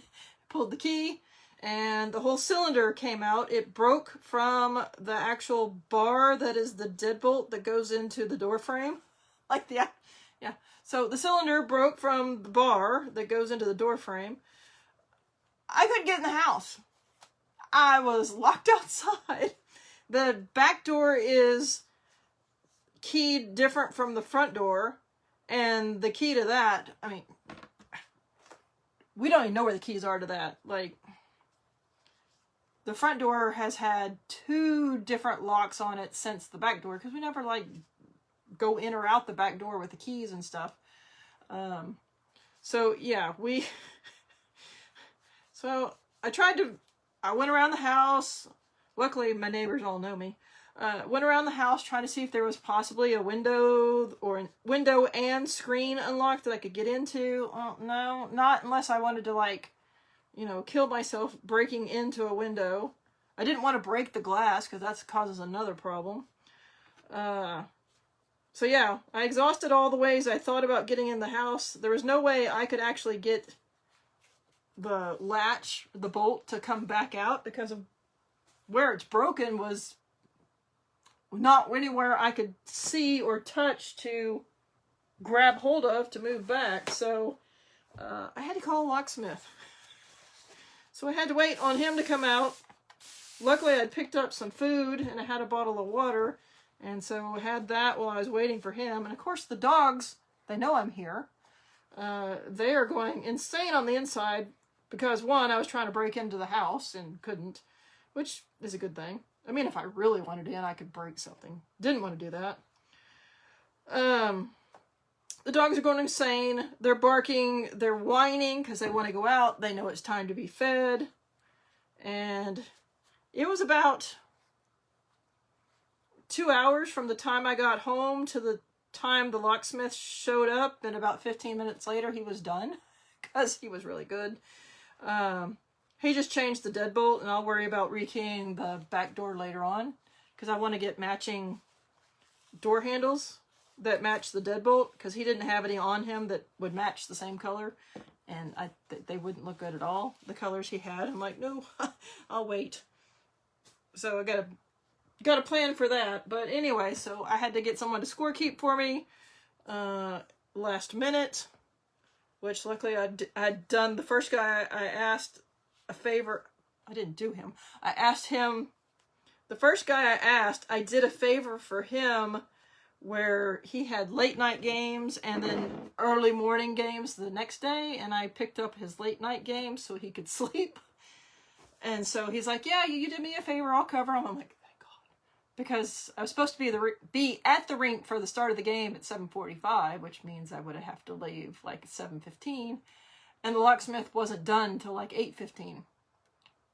Pulled the key, and the whole cylinder came out. It broke from the actual bar that is the deadbolt that goes into the door frame. Like the, yeah. So the cylinder broke from the bar that goes into the door frame. I couldn't get in the house. I was locked outside. The back door is keyed different from the front door. And the key to that, I mean, we don't even know where the keys are to that. Like, the front door has had 2 different locks on it since the back door, because we never, like, go in or out the back door with the keys and stuff. So, yeah, so I went around the house. Luckily, my neighbors all know me. Went around the house trying to see if there was possibly a window or window and screen unlocked that I could get into. Well, no, not unless I wanted to, like, you know, kill myself breaking into a window. I didn't want to break the glass because that causes another problem. So yeah, I exhausted all the ways I thought about getting in the house. There was no way I could actually get the latch, the bolt, to come back out because of where it's broken was not anywhere I could see or touch to grab hold of to move back. So I had to call a locksmith. So I had to wait on him to come out. Luckily, I'd picked up some food and I had a bottle of water. And so I had that while I was waiting for him. And of course, the dogs, they know I'm here. They are going insane on the inside because, one, I was trying to break into the house and couldn't, which is a good thing. I mean, if I really wanted in, I could break something. Didn't want to do that. The dogs are going insane. They're barking. They're whining because they want to go out. They know it's time to be fed. And it was about 2 hours from the time I got home to the time the locksmith showed up, and about 15 minutes later he was done because he was really good. He just changed the deadbolt, and I'll worry about rekeying the back door later on because I want to get matching door handles that match the deadbolt because he didn't have any on him that would match the same color, and they wouldn't look good at all, the colors he had. I'm like, no, I'll wait. So I got a plan for that. But anyway, so I had to get someone to score keep for me last minute, which luckily I'd done. The first guy I asked a favor. I didn't do him. I asked him. The first guy I asked, I did a favor for him where he had late night games and then early morning games the next day, and I picked up his late night games so he could sleep. And so he's like, yeah, you did me a favor, I'll cover him. I'm like, thank God. Because I was supposed to be at the rink for the start of the game at 7:45, which means I would have to leave like 7:15. And the locksmith wasn't done till like 8:15.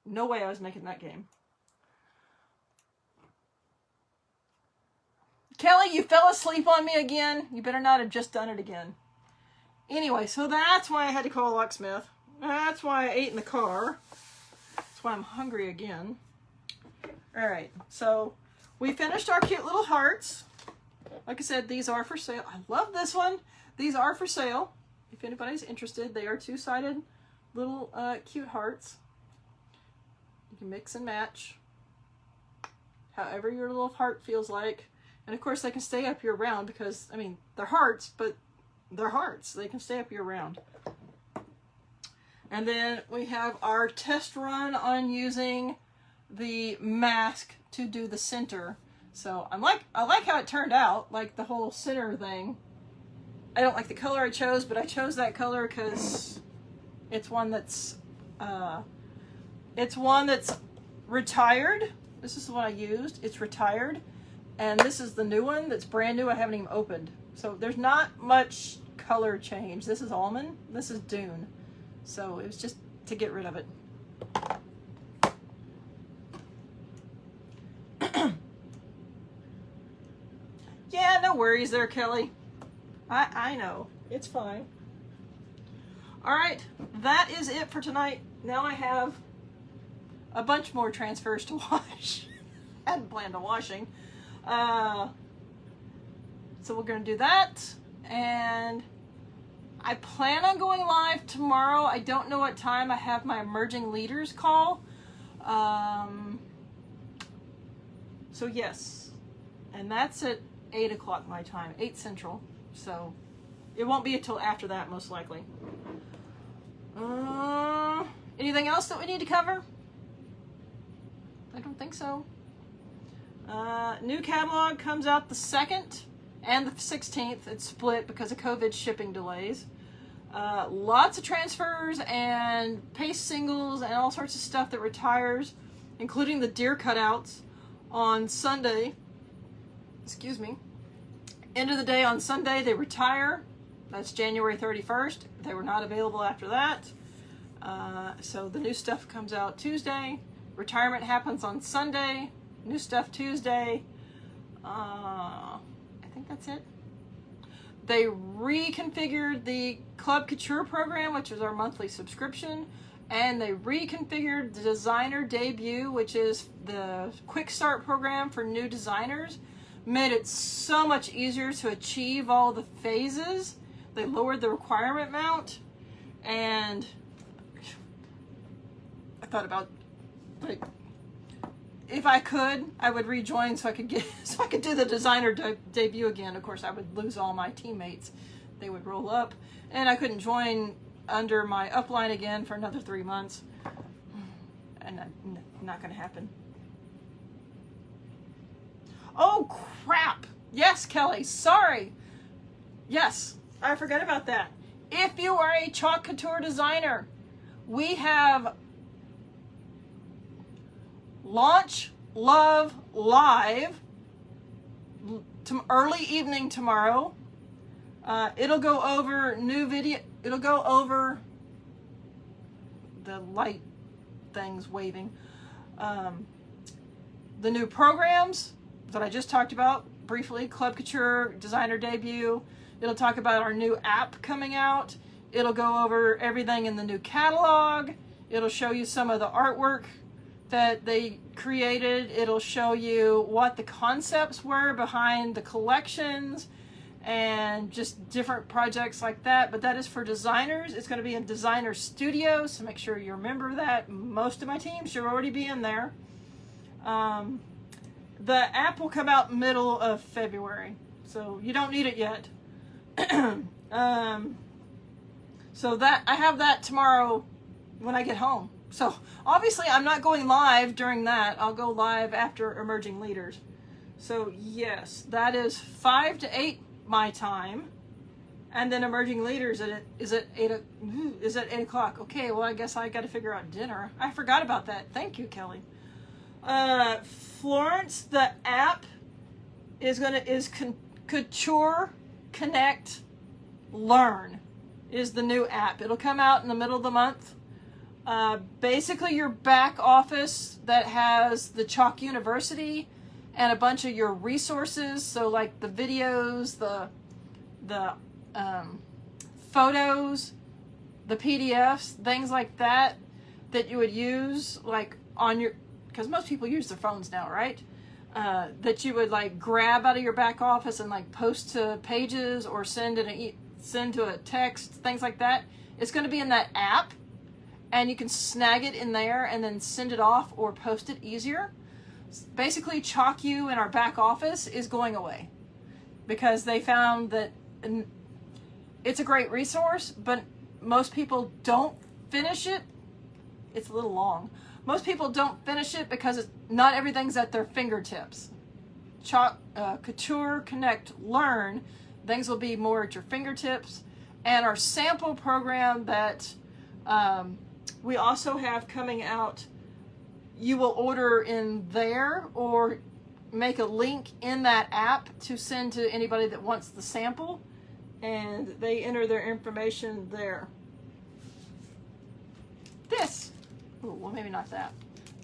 No way I was making that game. Kelly, you fell asleep on me again. You better not have just done it again. Anyway, so that's why I had to call a locksmith. That's why I ate in the car. That's why I'm hungry again. All right, so we finished our cute little hearts. Like I said, these are for sale. I love this one. These are for sale. If anybody's interested, they are two-sided little cute hearts. You can mix and match however your little heart feels like. And of course, they can stay up year-round because, I mean, they're hearts, but they're hearts. They can stay up year-round. And then we have our test run on using the mask to do the center. So I like how it turned out, like the whole center thing. I don't like the color I chose, but I chose that color because it's one that's retired. This is the one I used. It's retired. And this is the new one that's brand new. I haven't even opened. So there's not much color change. This is almond. This is dune. So it was just to get rid of it. Yeah, no worries there, Kelly. I know. It's fine. All right. That is it for tonight. Now I have a bunch more transfers to wash. Hadn't planned on washing. So we're going to do that, and I plan on going live tomorrow. I don't know what time. I have my emerging leaders call. So yes, and that's at 8 o'clock my time, 8 Central. So it won't be until after that, most likely. Anything else that we need to cover? I don't think so. New catalog comes out the 2nd and the 16th. It's split because of COVID shipping delays. Lots of transfers and paste singles and all sorts of stuff that retires, including the deer cutouts on Sunday. Excuse me. End of the day on Sunday, they retire. That's January 31st. They were not available after that. So the new stuff comes out Tuesday. Retirement happens on Sunday. New stuff Tuesday. I think that's it. They reconfigured the Club Couture program, which is our monthly subscription, and they reconfigured the Designer Debut, which is the quick start program for new designers, made it so much easier to achieve all the phases. They lowered the requirement amount, and I thought about, like, if I could, I would rejoin so I could do the designer debut again. Of course, I would lose all my teammates; they would roll up, and I couldn't join under my upline again for another 3 months. And not going to happen. Oh crap! Yes, Kelly. Sorry. Yes, I forgot about that. If you are a Chalk Couture designer, we have Launch Love Live early evening tomorrow. It'll go over new video. It'll go over the light things waving. The new programs that I just talked about briefly, Club Couture Designer Debut. It'll talk about our new app coming out. It'll go over everything in the new catalog. It'll show you some of the artwork that they created. It'll show you what the concepts were behind the collections and just different projects like that. But that is for designers. It's going to be in Designer Studio, so make sure you remember that. Most of my team should already be in there. The app will come out middle of February, so you don't need it yet. So that I have that tomorrow when I get home. So obviously I'm not going live during that. I'll go live after Emerging Leaders. So yes, that is 5 to 8 my time, and then Emerging Leaders is at 8 o'clock. Okay, well I guess I got to figure out dinner. I forgot about that. Thank you, Kelly. Florence, the app is Couture Connect Learn is the new app. It'll come out in the middle of the month. Basically your back office that has the Chalk University and a bunch of your resources, so like the videos, the photos, the PDFs, things like that you would use like on your, because most people use their phones now, right? That you would like grab out of your back office and like post to pages or send to a text, things like that. It's going to be in that app, and you can snag it in there and then send it off or post it easier. Basically, ChalkU in our back office is going away because they found that it's a great resource, but most people don't finish it. It's a little long. Most people don't finish it because not everything's at their fingertips. Couture Connect Learn, things will be more at your fingertips. And our sample program that we also have coming out, you will order in there or make a link in that app to send to anybody that wants the sample, and they enter their information there. This. Oh, well, maybe not that.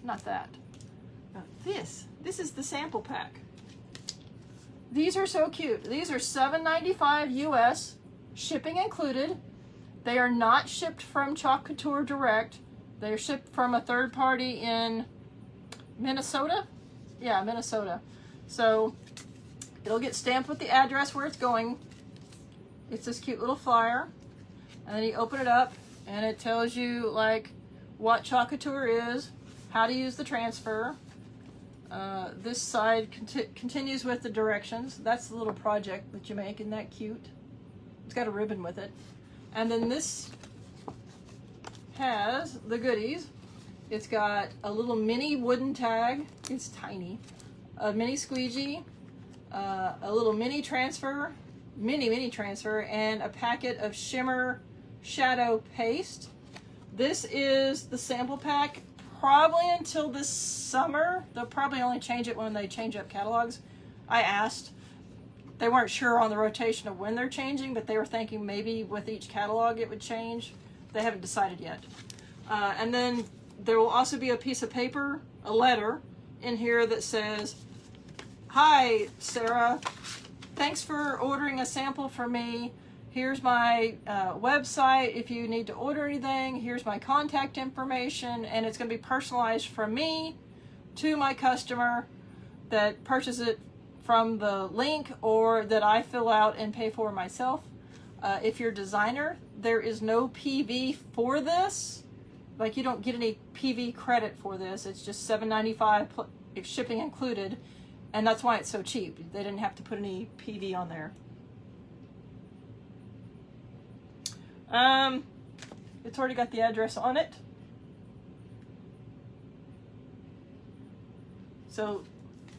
Not that. This is the sample pack. These are so cute. These are $7.95 US, shipping included. They are not shipped from Chalk Couture direct. They are shipped from a third party in Minnesota. Yeah, Minnesota. So it'll get stamped with the address where it's going. It's this cute little flyer. And then you open it up and it tells you like what Chalk Couture is, how to use the transfer. This side continues with the directions. That's the little project that you make. Isn't that cute? It's got a ribbon with it. And then this has the goodies. It's got a little mini wooden tag. It's tiny. A mini squeegee, a little mini transfer, mini transfer, and a packet of shimmer shadow paste. This is the sample pack, probably until this summer. They'll probably only change it when they change up catalogs. I asked. They weren't sure on the rotation of when they're changing, but they were thinking maybe with each catalog it would change. They haven't decided yet. And then there will also be a piece of paper, a letter, in here that says, "Hi, Sarah. Thanks for ordering a sample for me. Here's my website. If you need to order anything, here's my contact information." And it's going to be personalized from me to my customer that purchases it from the link or that I fill out and pay for myself. If you're a designer, there is no PV for this. Like, you don't get any PV credit for this. It's just $7.95 if shipping included, and that's why it's so cheap. They didn't have to put any PV on there. It's already got the address on it. So,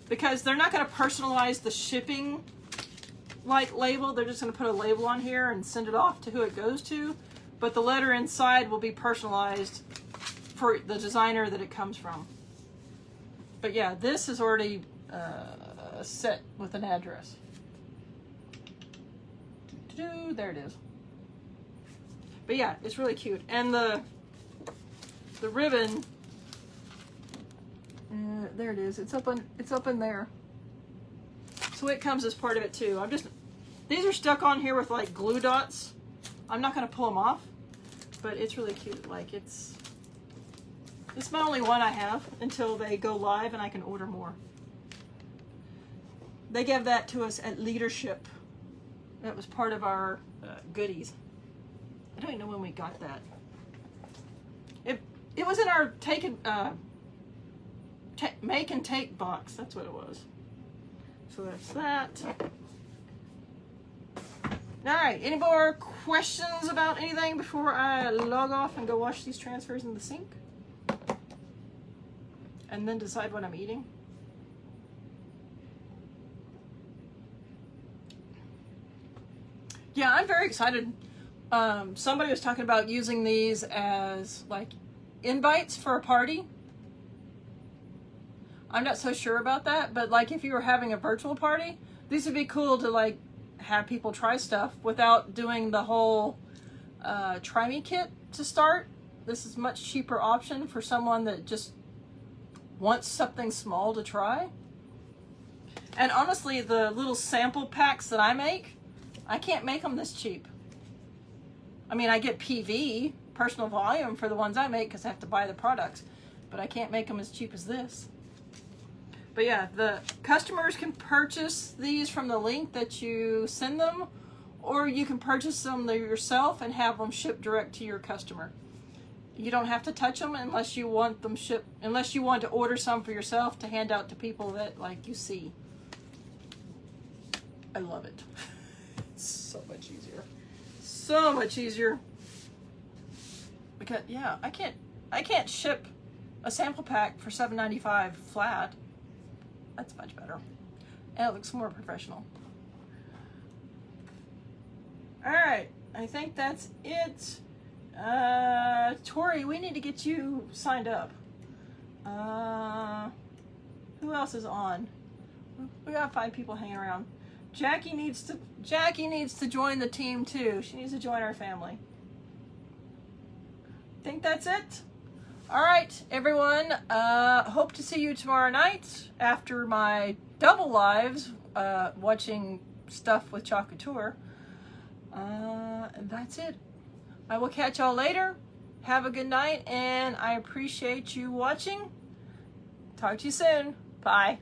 because they're not going to personalize the shipping like label, they're just going to put a label on here and send it off to who it goes to. But the letter inside will be personalized for the designer that it comes from. But yeah, this is already set with an address. There it is. But yeah, it's really cute. And the ribbon, there it is. It's up in there. So it comes as part of it too. These are stuck on here with like glue dots. I'm not gonna pull them off, but it's really cute. Like it's my only one I have until they go live and I can order more. They gave that to us at Leadership. That was part of our goodies. I don't even know when we got that. It was in our make and take box. That's what it was. So that's that. All right, any more questions about anything before I log off and go wash these transfers in the sink? And then decide what I'm eating? Yeah, I'm very excited. Somebody was talking about using these as like invites for a party. I'm not so sure about that, but like if you were having a virtual party, these would be cool to like have people try stuff without doing the whole try me kit to start. This is a much cheaper option for someone that just wants something small to try. And honestly, the little sample packs that I make, I can't make them this cheap. I mean, I get PV, personal volume, for the ones I make because I have to buy the products, but I can't make them as cheap as this. But yeah, the customers can purchase these from the link that you send them, or you can purchase them yourself and have them shipped direct to your customer. You don't have to touch them unless you want them shipped, unless you want to order some for yourself to hand out to people that like you see. I love it. It's so much easier. So much easier. Because yeah, I can't ship a sample pack for $7.95 flat. That's much better. And it looks more professional. All right, I think that's it. Tori, we need to get you signed up. Who else is on? We got 5 people hanging around. Jackie needs to join the team too. She needs to join our family. Think that's it? All right, everyone. Hope to see you tomorrow night after my double lives watching stuff with Chocouture. And that's it. I will catch y'all later. Have a good night, and I appreciate you watching. Talk to you soon. Bye.